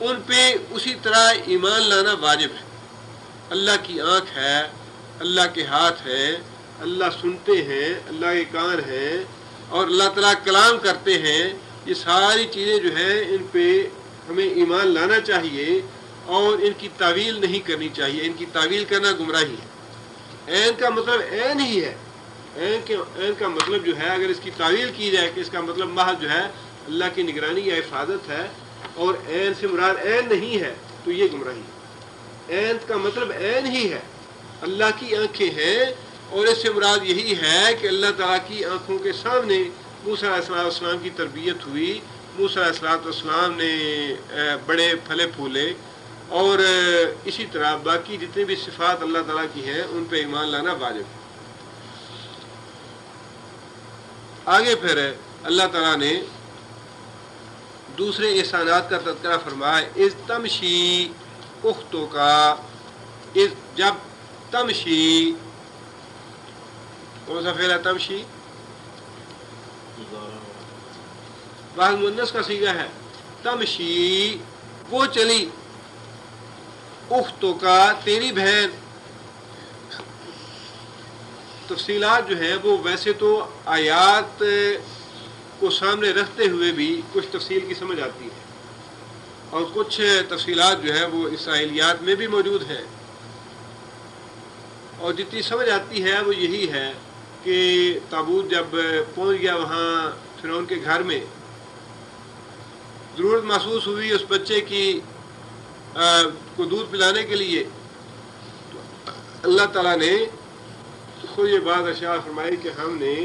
ان پہ اسی طرح ایمان لانا واجب ہے۔ اللہ کی آنکھ ہے، اللہ کے ہاتھ ہے، اللہ سنتے ہیں، اللہ کے کان ہیں، اور اللہ تعالیٰ کلام کرتے ہیں۔ یہ ساری چیزیں جو ہیں ان پہ ہمیں ایمان لانا چاہیے اور ان کی تعویل نہیں کرنی چاہیے۔ ان کی تعویل کرنا گمراہی ہے۔ عین کا مطلب عین ہی ہے۔ عین کا مطلب جو ہے، اگر اس کی تعویل کی جائے کہ اس کا مطلب محض جو ہے اللہ کی نگرانی یا حفاظت ہے اور عین سے مراد عین نہیں ہے، تو یہ گمراہی ہے۔ عین کا مطلب عین ہی ہے، اللہ کی آنکھیں ہیں، اور اس سے مراد یہی ہے کہ اللہ تعالیٰ کی آنکھوں کے سامنے موسیٰ علیہ السلام کی تربیت ہوئی، موسیٰ علیہ السلام نے بڑے پھلے پھولے، اور اسی طرح باقی جتنی بھی صفات اللہ تعالیٰ کی ہیں ان پہ ایمان لانا واجب ہے۔ آگے پھر اللہ تعالیٰ نے دوسرے احسانات کا تذکرہ فرمایا، اذ تمشی اختوں کا، جب تمشی، کون سا فعل ہے تمشی؟ واحد مؤنث کا صیغہ ہے۔ تمشی، وہ چلی، اختوں کا، تیری بہن۔ تفصیلات جو ہیں وہ ویسے تو آیات کو سامنے رکھتے ہوئے بھی کچھ تفصیل کی سمجھ آتی ہے، اور کچھ تفصیلات جو ہیں وہ اسرائیلیات میں بھی موجود ہیں، اور جتنی سمجھ آتی ہے وہ یہی ہے کہ تابوت جب پہنچ گیا وہاں فرعون کے گھر میں، ضرورت محسوس ہوئی اس بچے کی کو دودھ پلانے کے لیے، تو اللہ تعالیٰ نے خود یہ بات ارشاد فرمائی کہ ہم نے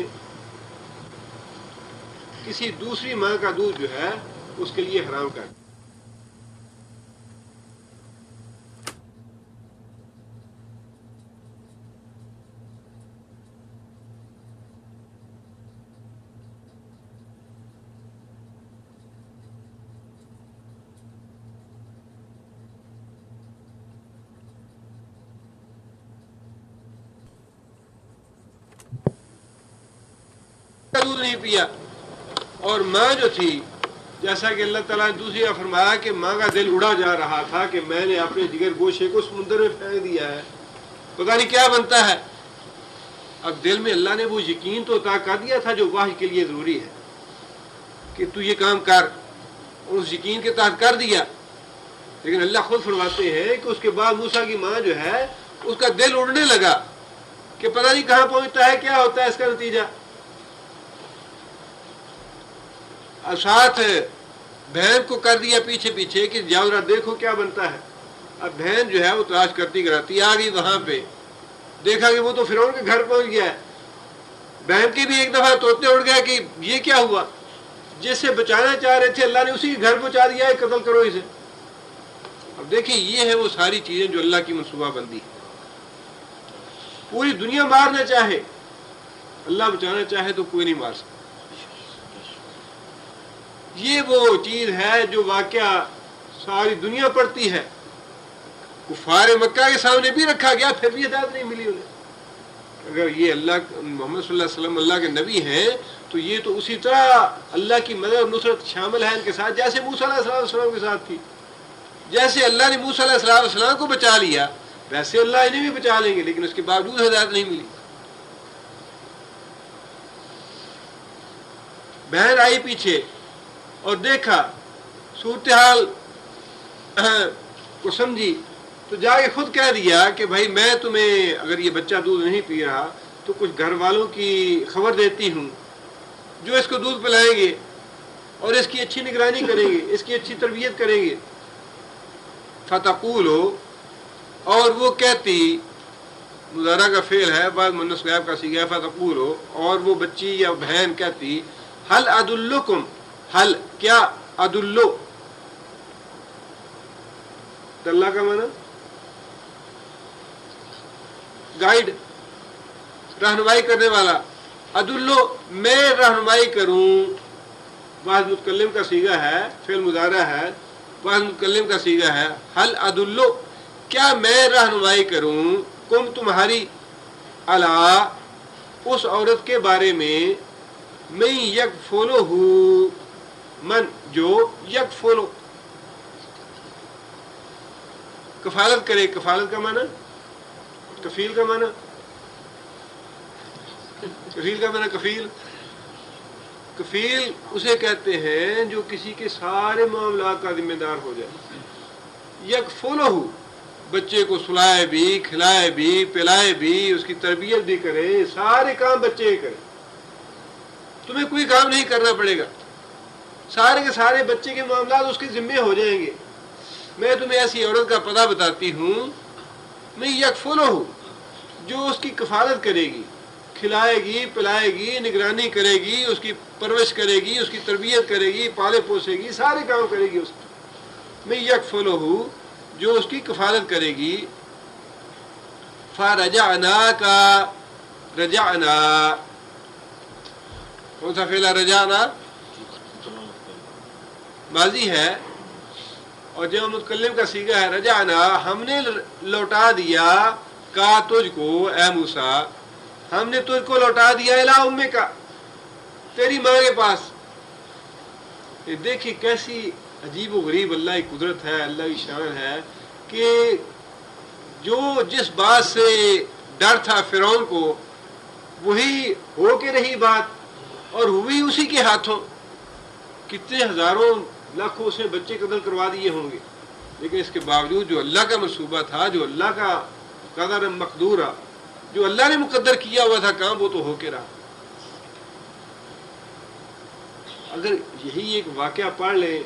کسی دوسری ماں کا دودھ جو ہے اس کے لیے حرام کر دیا۔ دودھ نہیں پیا، اور ماں جو تھی جیسا کہ اللہ تعالیٰ نے دوسری جگہ فرمایا کہ ماں کا دل اڑا جا رہا تھا کہ میں نے اپنے جگر گوشے کو سمندر میں پھینک دیا ہے، پتہ نہیں کیا بنتا ہے۔ اب دل میں اللہ نے وہ یقین تو عطا کر دیا تھا جو وحی کے لیے ضروری ہے کہ تو یہ کام کر، اور اس یقین کے تحت کر دیا، لیکن اللہ خود فرماتے ہیں کہ اس کے بعد موسیٰ کی ماں جو ہے اس کا دل اڑنے لگا کہ پتہ نہیں کہاں پہنچتا ہے، کیا ہوتا ہے اس کا نتیجہ۔ اور ساتھ بہن کو کر دیا پیچھے پیچھے کہ جاؤ ذرا دیکھو کیا بنتا ہے۔ اب بہن جو ہے وہ تلاش کرتی کراتی آ گئی وہاں پہ، دیکھا کہ وہ تو فرعون کے گھر پہنچ گیا ہے۔ بہن کی بھی ایک دفعہ توتے اڑ گیا کہ یہ کیا ہوا، جس سے بچانا چاہ رہے تھے اللہ نے اسی کے گھر پہنچا دیا ہے، قتل کرو اسے۔ اب دیکھیں یہ ہے وہ ساری چیزیں جو اللہ کی منصوبہ بندی ہے۔ پوری دنیا مارنا چاہے، اللہ بچانا چاہے تو کوئی نہیں مار سکتا۔ یہ وہ چیز ہے جو واقعہ ساری دنیا پڑھتی ہے، کفار مکہ کے سامنے بھی رکھا گیا، پھر بھی ہدایت نہیں ملی انہیں۔ اگر یہ اللہ محمد صلی اللہ علیہ وسلم اللہ کے نبی ہیں تو یہ تو اسی طرح اللہ کی مدد اور نصرت شامل ہے ان کے ساتھ جیسے موسیٰ علیہ السلام کے ساتھ تھی۔ جیسے اللہ نے موسیٰ علیہ السلام کو بچا لیا ویسے اللہ انہیں بھی بچا لیں گے، لیکن اس کے باوجود ہدایت نہیں ملی۔ بہن آئی پیچھے اور دیکھا صورتحال کو سمجھی تو جا کے خود کہہ دیا کہ بھائی میں تمہیں اگر یہ بچہ دودھ نہیں پی رہا تو کچھ گھر والوں کی خبر دیتی ہوں جو اس کو دودھ پلائیں گے اور اس کی اچھی نگرانی کریں گے، اس کی اچھی تربیت کریں گے۔ فتقولو، اور وہ کہتی، مضارع کا فعل ہے، بعد مؤنث غائب کا صیغہ ہے، فتقولو، اور وہ بچی یا بہن کہتی، حل ادلکم، حل کیا، ادلو اللہ کا معنی گائیڈ، رہنمائی کرنے والا، ادلو میں رہنمائی کروں، بعض متکلم کا صیغہ ہے، فعل مضارع ہے، بعض متکلم کا صیغہ ہے، حل ادلو کیا میں رہنمائی کروں، کم تمہاری، علی اس عورت کے بارے میں، میں یکفلہ من جو یکفلو کفالت کرے، کفالت کا معنی کفیل کا معنی، کفیل کا معنی کفیل، کفیل اسے کہتے ہیں جو کسی کے سارے معاملات کا ذمہ دار ہو جائے۔ یکفلہ بچے کو سلائے بھی، کھلائے بھی، پلائے بھی، اس کی تربیت بھی کرے، سارے کام بچے کرے، تمہیں کوئی کام نہیں کرنا پڑے گا، سارے کے سارے بچے کے معاملات اس کے ذمے ہو جائیں گے۔ میں تمہیں ایسی عورت کا پتہ بتاتی ہوں، میں یکفلہ جو اس کی کفالت کرے گی، کھلائے گی، پلائے گی، نگرانی کرے گی، اس کی پرورش کرے گی، اس کی تربیت کرے گی، پالے پوسے گی، سارے کام کرے گی اس کی، میں یکفلہ جو اس کی کفالت کرے گی۔ فرجعنا کا رجعنا، کون سا فعل رجعنا ماضی ہے اور جب متکلم کا صیغہ ہے رجعنا، ہم نے لوٹا دیا کا تجھ کو اے موسیٰ، ہم نے تجھ کو لوٹا دیا الی امک کا تیری ماں کے پاس۔ دیکھیے کیسی عجیب و غریب اللہ کی قدرت ہے، اللہ کی شان ہے کہ جو جس بات سے ڈر تھا فرعون کو وہی ہو کے رہی بات اور ہوئی اسی کے ہاتھوں۔ کتنے ہزاروں لاکھوں سے بچے قتل کروا دیے ہوں گے، لیکن اس کے باوجود جو اللہ کا منصوبہ تھا، جو اللہ کا قدر مقدورہ، جو اللہ نے مقدر کیا ہوا تھا کام، وہ تو ہو کے رہا۔ اگر یہی ایک واقعہ پڑھ لیں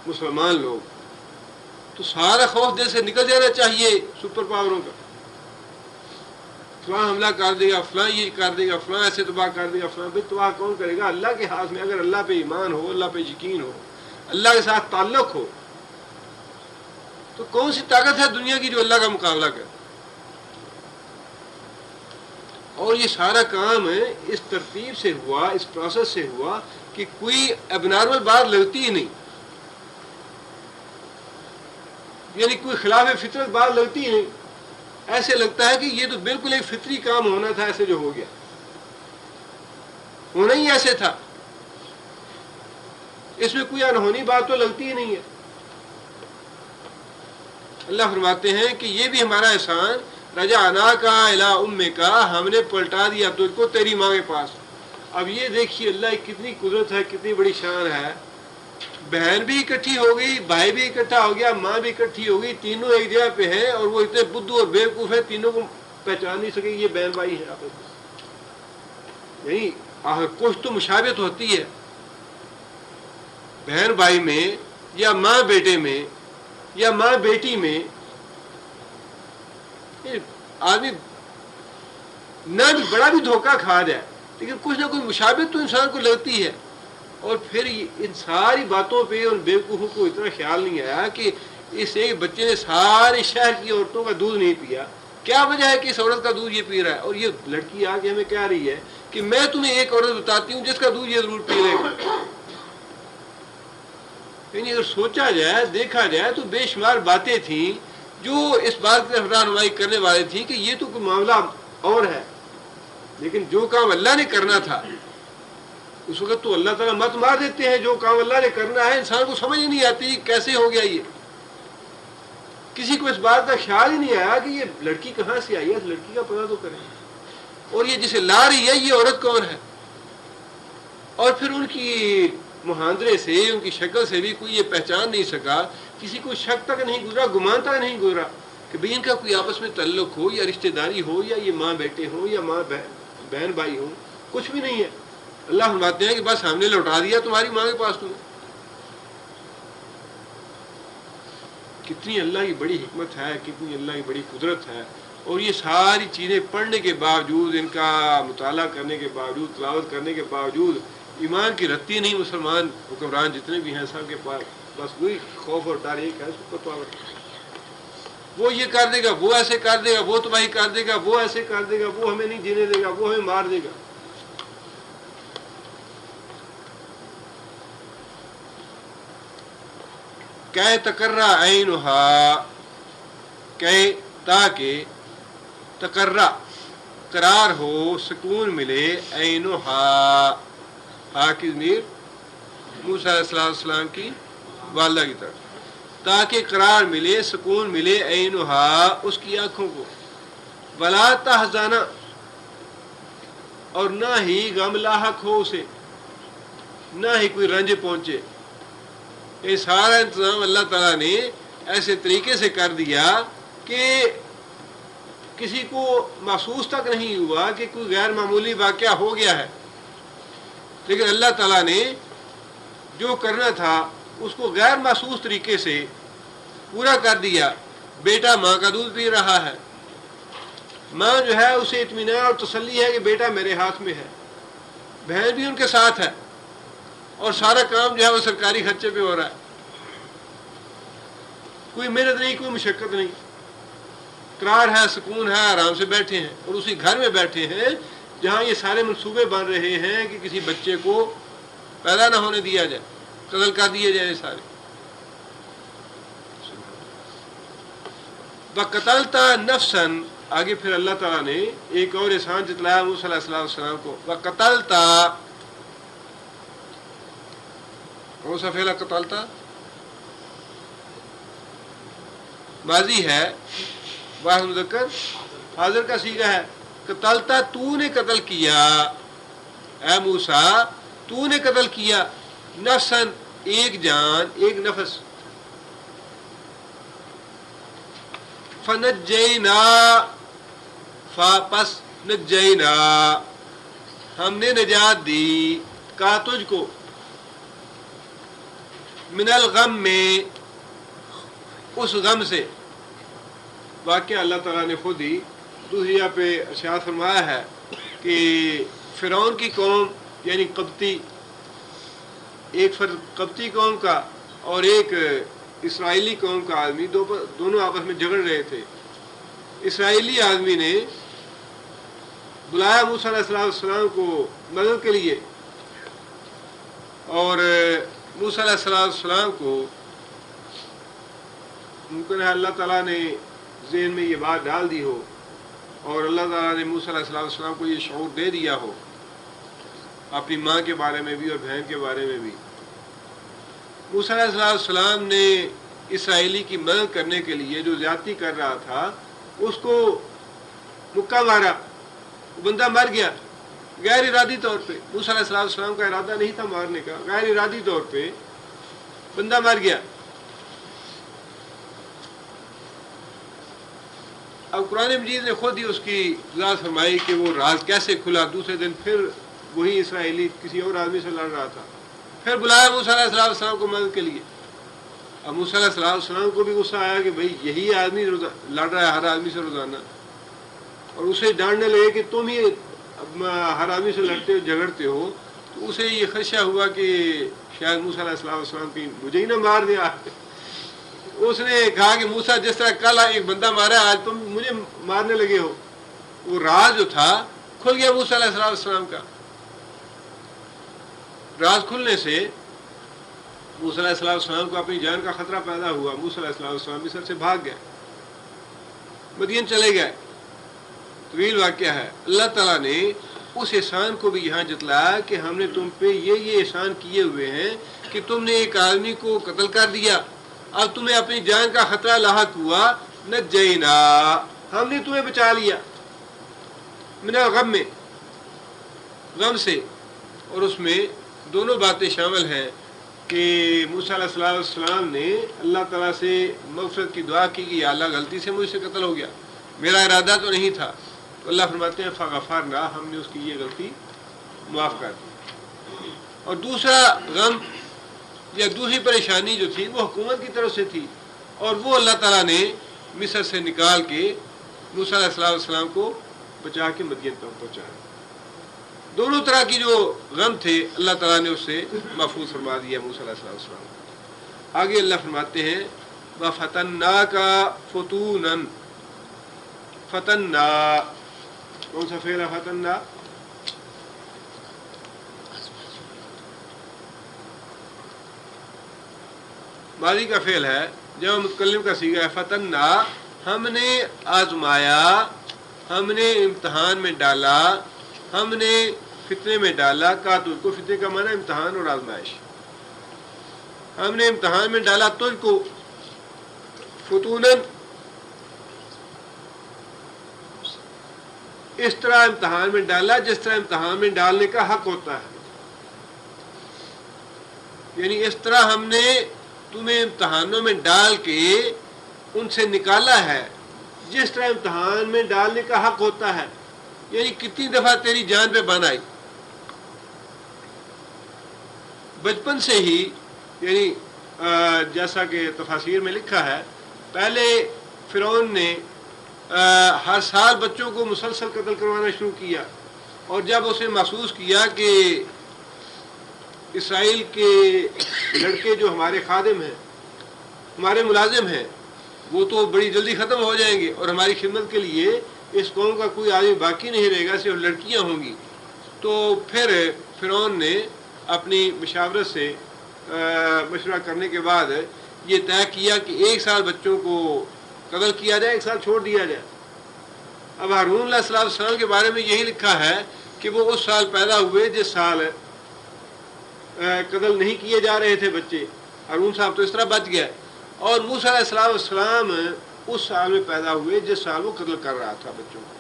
مسلمان لوگ تو سارا خوف دل سے نکل جانا چاہیے سپر پاوروں کا، فلاں حملہ کر دے گا، فلاں یہ کر دے گا، فلاں ایسے تباہ کر دے گا، فلاں بھی تباہ کون کرے گا؟ اللہ کے ہاتھ میں۔ اگر اللہ پہ ایمان ہو، اللہ پہ یقین ہو، اللہ کے ساتھ تعلق ہو تو کون سی طاقت ہے دنیا کی جو اللہ کا مقابلہ کرے؟ اور یہ سارا کام اس ترتیب سے ہوا، اس پروسیس سے ہوا کہ کوئی اب نارمل بات لگتی ہی نہیں، یعنی کوئی خلاف فطرت بات لگتی ہی نہیں، ایسے لگتا ہے کہ یہ تو بالکل ایک فطری کام ہونا تھا، ایسے جو ہو گیا ہونا ہی ایسے تھا۔ اس میں کوئی انہونی بات تو لگتی ہی نہیں ہے۔ اللہ فرماتے ہیں کہ یہ بھی ہمارا احسان، رجعنا کا الی امک کا، ہم نے پلٹا دیا تجھ کو تیری ماں کے پاس۔ اب یہ دیکھیے اللہ کی کتنی قدرت ہے، کتنی بڑی شان ہے، بہن بھی اکٹھی ہو گئی، بھائی بھی اکٹھا ہو گیا، ماں بھی اکٹھی ہو گئی، تینوں ایک جگہ پہ ہیں، اور وہ اتنے بدھو اور بیوقوف ہیں تینوں کو پہچان نہیں سکے یہ بہن بھائی ہیں آپس میں۔ یعنی کچھ تو مشابہت ہوتی ہے بہن بھائی میں، یا ماں بیٹے میں، یا ماں بیٹی میں۔ آدمی نہ بھی بڑا بھی دھوکہ کھا جائے لیکن کچھ نہ کچھ مشابہت تو انسان کو لگتی ہے۔ اور پھر ان ساری باتوں پہ ان بیوقوفوں کو اتنا خیال نہیں آیا کہ اس ایک بچے نے سارے شہر کی عورتوں کا دودھ نہیں پیا، کیا وجہ ہے کہ اس عورت کا دودھ یہ پی رہا ہے؟ اور یہ لڑکی آ کے ہمیں کہہ رہی ہے کہ میں تمہیں ایک عورت بتاتی ہوں جس کا دودھ یہ ضرور پی لے گا۔ یعنی اگر سوچا جائے، دیکھا جائے تو بے شمار باتیں تھیں جو اس بات کی رہنمائی کرنے والے تھیں کہ یہ تو کوئی معاملہ اور ہے، لیکن جو کام اللہ نے کرنا تھا اس وقت تو اللہ تعالیٰ مت مار دیتے ہیں۔ جو کام اللہ نے کرنا ہے انسان کو سمجھ ہی نہیں آتی کیسے ہو گیا یہ۔ کسی کو اس بات کا خیال ہی نہیں آیا کہ یہ لڑکی کہاں سے آئی ہے، اس لڑکی کا پتہ تو کریں، اور یہ جسے لا رہی ہے یہ عورت کون ہے۔ اور پھر ان کی محاندرے سے، ان کی شکل سے بھی کوئی یہ پہچان نہیں سکا، کسی کو شک تک نہیں گزرا، گمان تک نہیں گزرا کہ بھئی ان کا کوئی آپس میں تعلق ہو، یا رشتہ داری ہو، یا یہ ماں بیٹے ہوں، یا ماں بہن بھائی ہوں، کچھ بھی نہیں ہے۔ اللہ فرماتے ہیں کہ بس ہم نے لوٹا دیا تمہاری ماں کے پاس تمہیں۔ کتنی اللہ کی بڑی حکمت ہے، کتنی اللہ کی بڑی قدرت ہے، اور یہ ساری چیزیں پڑھنے کے باوجود، ان کا مطالعہ کرنے کے باوجود، تلاوت کرنے کے باوجود ایمان کی رتی نہیں مسلمان حکمران جتنے بھی ہیں سب کے پاس بس وہی خوف اور ڈر ایک ہے، اس کو وہ یہ کر دے گا، وہ ایسے کر دے گا، وہ تباہی کر دے گا، وہ ایسے کر دے گا، وہ ہمیں نہیں جینے دے گا، وہ ہمیں مار دے گا۔ کہ تقرر عینھا، کہ تاکہ تقرر قرار ہو، سکون ملے، عینھا، کی ضمیر موسیٰ علیہ السلام کی والدہ کی طرف، تاکہ قرار ملے، سکون ملے، عینھا، اس کی آنکھوں کو، ولا تحزن، اور نہ ہی غم لاحق ہو اسے، نہ ہی کوئی رنج پہنچے۔ یہ سارا انتظام اللہ تعالیٰ نے ایسے طریقے سے کر دیا کہ کسی کو محسوس تک نہیں ہوا کہ کوئی غیر معمولی واقعہ ہو گیا ہے، لیکن اللہ تعالیٰ نے جو کرنا تھا اس کو غیر محسوس طریقے سے پورا کر دیا۔ بیٹا ماں کا دودھ پی رہا ہے، ماں جو ہے اسے اطمینان اور تسلی ہے کہ بیٹا میرے ہاتھ میں ہے، بہن بھی ان کے ساتھ ہے، اور سارا کام جو ہے وہ سرکاری خرچے پہ ہو رہا ہے، کوئی محنت نہیں، کوئی مشقت نہیں، قرار ہے، سکون ہے، آرام سے بیٹھے ہیں، اور اسی گھر میں بیٹھے ہیں جہاں یہ سارے منصوبے بن رہے ہیں کہ کسی بچے کو پیدا نہ ہونے دیا جائے، قتل کر دیے جائیں سارے۔ وَقَتَلْتَ نَفْسًا، آگے پھر اللہ تعالیٰ نے ایک اور احسان جتلایا موسیٰ علیہ السلام کو۔ وَقَتَلْتَ، کون سا فعل قتلت؟ ماضی ہے، واحد مذکر حاضر کا صیغہ ہے۔ قتلت، تو نے قتل کیا، اے موسیٰ تو نے قتل کیا، نفسن، ایک جان، ایک نفس، فنجینا، پس نجینا، ہم نے نجات دی، کا تجھ کو، من الغم میں، اس غم سے۔ واقعہ اللہ تعالیٰ نے خود ہی دوسری جگہ پہ ارشاد فرمایا ہے کہ فرعون کی قوم یعنی قبطی، ایک قبطی قوم کا اور ایک اسرائیلی قوم کا آدمی دونوں آپس میں جھگڑ رہے تھے۔ اسرائیلی آدمی نے بلایا موسیٰ علیہ السلام کو مدد کے لیے، اور موسیٰ علیہ السلام کو ممکن ہے اللہ تعالیٰ نے ذہن میں یہ بات ڈال دی ہو، اور اللہ تعالیٰ نے موسیٰ علیہ السلام کو یہ شعور دے دیا ہو اپنی ماں کے بارے میں بھی اور بہن کے بارے میں بھی موسیٰ علیہ السلام نے اسرائیلی کی مدد کرنے کے لیے جو زیادتی کر رہا تھا اس کو مکہ مارا، وہ بندہ مر گیا غیر ارادی طور پہ. موسیٰ علیہ السلام کا ارادہ نہیں تھا مارنے کا، غیر ارادی طور پہ بندہ مر گیا. اب قرآن مجید نے خود ہی اس کی وضاحت فرمائی کہ وہ راز کیسے کھلا. دوسرے دن پھر وہی اسرائیلی کسی اور آدمی سے لڑ رہا تھا، پھر بلایا موسیٰ علیہ السلام کو مدد کے لیے. اب موسیٰ علیہ السلام کو بھی غصہ آیا کہ بھئی یہی آدمی لڑ رہا ہے ہر آدمی سے روزانہ، اور اسے ڈانٹنے لگے کہ تم ہی ہر آدمی سے لڑتے ہو جھگڑتے ہو. تو اسے یہ خدشہ ہوا کہ شاید موسیٰ علیہ السلام کی مجھے ہی نہ مار دیا. اس نے کہا کہ موسیٰ جس طرح کل ایک بندہ مارا آج تم مجھے مارنے لگے ہو. وہ راز جو تھا کھل گیا موسیٰ علیہ السلام کا. راز کھلنے سے موسیٰ علیہ السلام کو اپنی جان کا خطرہ پیدا ہوا. موسیٰ علیہ السلام مصر سے بھاگ گئے، مدین چلے گئے. طویل واقعہ ہے. اللہ تعالیٰ نے اس احسان کو بھی یہاں جتلایا کہ ہم نے تم پہ یہ احسان کیے ہوئے ہیں کہ تم نے ایک آدمی کو قتل کر دیا، اب تمہیں اپنی جان کا خطرہ لاحق ہوا. نجینا، ہم نے تمہیں بچا لیا. من الغم، میں غم سے. اور اس میں دونوں باتیں شامل ہیں کہ موسیٰ علیہ السلام نے اللہ تعالیٰ سے مغفرت کی دعا کی کہ یا اللہ غلطی سے مجھ سے قتل ہو گیا، میرا ارادہ تو نہیں تھا. تو اللہ فرماتے ہیں فغفرنا، ہم نے اس کی یہ غلطی معاف کر دی. اور دوسرا غم یا دوسری پریشانی جو تھی وہ حکومت کی طرف سے تھی، اور وہ اللہ تعالیٰ نے مصر سے نکال کے موسیٰ علیہ السلام کو بچا کے مدین پر پہنچایا. دونوں طرح کی جو غم تھے اللہ تعالیٰ نے اس سے محفوظ فرما دیا موسیٰ علیہ السلام. آگے اللہ فرماتے ہیں وَفَتَنَّاكَ فُتُونًا. فتنا کون سا فعل ہے فتنا؟ ماضی کا فعل ہے، جب متکلم کا صیغہ ہے. فتنا، ہم نے آزمایا، ہم نے امتحان میں ڈالا، ہم نے فتنے میں ڈالا. کا تجھ کو، فتنے کا معنی امتحان اور آزمائش. ہم نے امتحان میں ڈالا تجھ کو. فتونن، اس طرح امتحان میں ڈالا جس طرح امتحان میں ڈالنے کا حق ہوتا ہے. یعنی اس طرح ہم نے تمہیں امتحانوں میں ڈال کے ان سے نکالا ہے جس طرح امتحان میں ڈالنے کا حق ہوتا ہے. یعنی کتنی دفعہ تیری جان پہ بان آئی بچپن سے ہی. یعنی جیسا کہ تفاسیر میں لکھا ہے، پہلے فرعون نے ہر سال بچوں کو مسلسل قتل کروانا شروع کیا، اور جب اسے محسوس کیا کہ اسرائیل کے لڑکے جو ہمارے خادم ہیں، ہمارے ملازم ہیں، وہ تو بڑی جلدی ختم ہو جائیں گے اور ہماری خدمت کے لیے اس قوم کا کوئی آدمی باقی نہیں رہے گا، صرف لڑکیاں ہوں گی. تو پھر فرعون نے اپنی مشاورت سے مشورہ کرنے کے بعد یہ طے کیا کہ 1 سال بچوں کو قتل کیا جائے، 1 سال چھوڑ دیا جائے. اب ہارون علیہ السلام کے بارے میں یہی لکھا ہے کہ وہ اس سال پیدا ہوئے جس سال قتل نہیں کیے جا رہے تھے بچے. ہارون صاحب تو اس طرح بچ گیا. اور موسیٰ علیہ السلام اس سال میں پیدا ہوئے جس سال وہ قتل کر رہا تھا بچوں کو.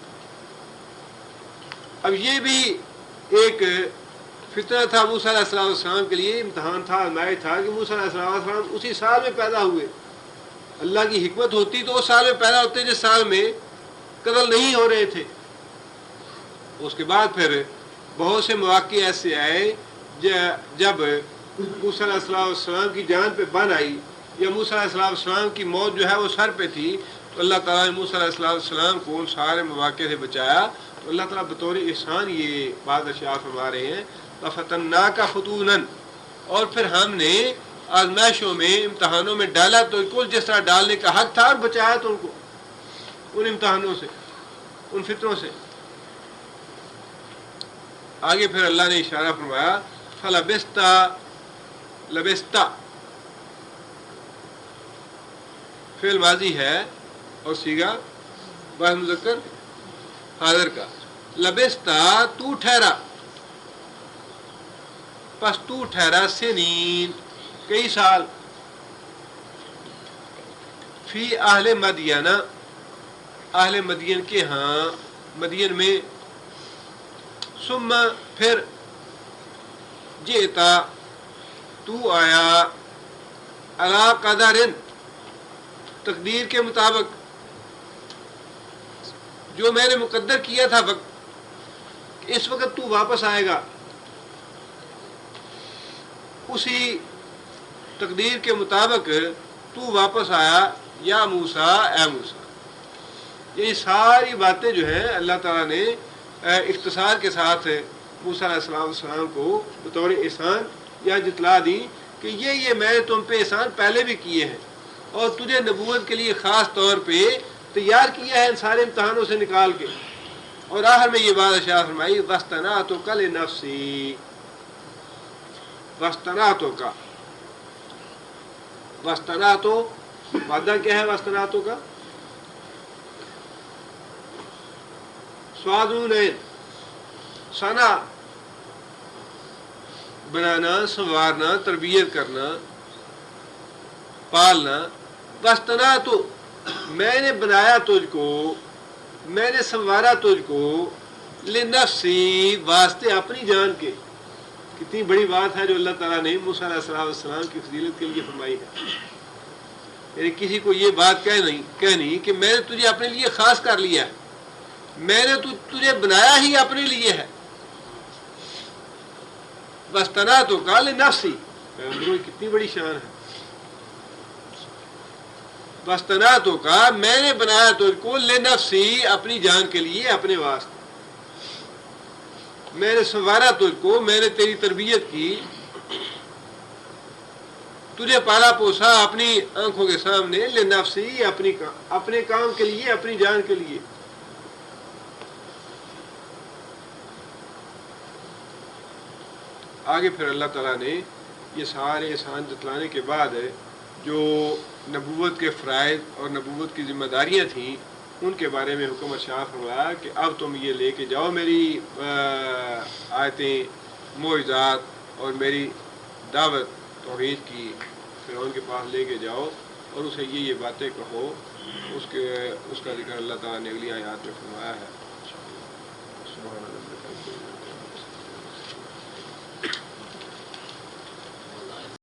اب یہ بھی ایک فتنہ تھا موسیٰ علیہ السلام کے لیے، امتحان تھا، آزمائش تھا کہ موسیٰ علیہ السلام اسی سال میں پیدا ہوئے. اللہ کی حکمت ہوتی تو اس سال میں پیدا ہوتے جس سال میں قتل نہیں ہو رہے تھے. اس کے بعد پھر بہت سے مواقع ایسے آئے جب موسیٰ علیہ السلام کی جان پہ بن آئی یا موسیٰ علیہ السلام کی موت جو ہے وہ سر پہ تھی، تو اللہ تعالیٰ نے موسیٰ علیہ السلام کو ان سارے مواقع سے بچایا. تو اللہ تعالیٰ بطور احسان یہ بات ارشاد فرما رہے ہیں فَفَتَنَّاكَ فُتُونًا. اور پھر ہم نے آزمائشوں میں، امتحانوں میں ڈالا تو کل جس طرح ڈالنے کا حق تھا، اور بچایا تو ان کو ان امتحانوں سے، ان فتنوں سے. آگے پھر اللہ نے اشارہ فرمایا لبستا فعل ماضی ہے اور صیغہ واحد مذکر حاضر کا. لبستا، تو ٹھہرا، پس تو ٹھہرا سنین، کئی سال فی اہل مدینہ اہل مدین کے ہاں مدین میں ثم پھر جئتا تو آیا علی قدر تقدیر کے مطابق جو میں نے مقدر کیا تھا وقت اس وقت تو واپس آئے گا اسی تقدیر کے مطابق تو واپس آیا یا موسیٰ اے موسیٰ. یہ ساری باتیں جو ہیں اللہ تعالیٰ نے اختصار کے ساتھ موسیٰ علیہ السلام کو بطور احسان یا جتلا دی کہ یہ میں نے تم پہ احسان پہلے بھی کیے ہیں اور تجھے نبوت کے لیے خاص طور پہ تیار کیا ہے ان سارے امتحانوں سے نکال کے. اور آخر میں یہ بات ارشاد فرمائی وَاسْتَنَعْتُكَ لِنَفْسِي وَاسْتَنَعْتُكَ وَاسْتَنَعْتُ مادہ کیا ہے وَاسْتَنَعْتُ کا سوادون ثنا بنانا سنوارنا تربیت کرنا پالنا. وَاسْتَنَعْتُ میں نے بنایا تجھ کو میں نے سنوارا تجھ کو لنفسی واسطے اپنی جان کے. کتنی بڑی بات ہے جو اللہ تعالیٰ نے موسیٰ علیہ السلام کی فضیلت کے لیے فرمائی ہے. یعنی کسی کو یہ بات کہنی کہ میں نے تجھے اپنے لیے خاص کر لیا ہے میں نے تجھے بنایا ہی اپنے لیے ہے. وَاسْتَنَعْتُكَ لِنَفْسِي کتنی بڑی شان ہے. وَاسْتَنَعْتُكَ میں نے بنایا تجھ کو لِنَفْسِي اپنی جان کے لیے اپنے واسطے. میں نے سنوارا تجھ کو میں نے تیری تربیت کی تجھے پالا پوسا اپنی آنکھوں کے سامنے لنفسی اپنے کام کے لیے اپنی جان کے لیے. آگے پھر اللہ تعالیٰ نے یہ سارے احسان جتلانے کے بعد جو نبوت کے فرائض اور نبوت کی ذمہ داریاں تھیں ان کے بارے میں حکم ارشاد فرمایا کہ اب تم یہ لے کے جاؤ میری آیتیں معجزات اور میری دعوت توحید کی فرعون کے پاس لے کے جاؤ اور اسے یہ باتیں کہو. اس کا ذکر اللہ تعالیٰ نے اگلی آیات میں فرمایا ہے. سبحان اللہ.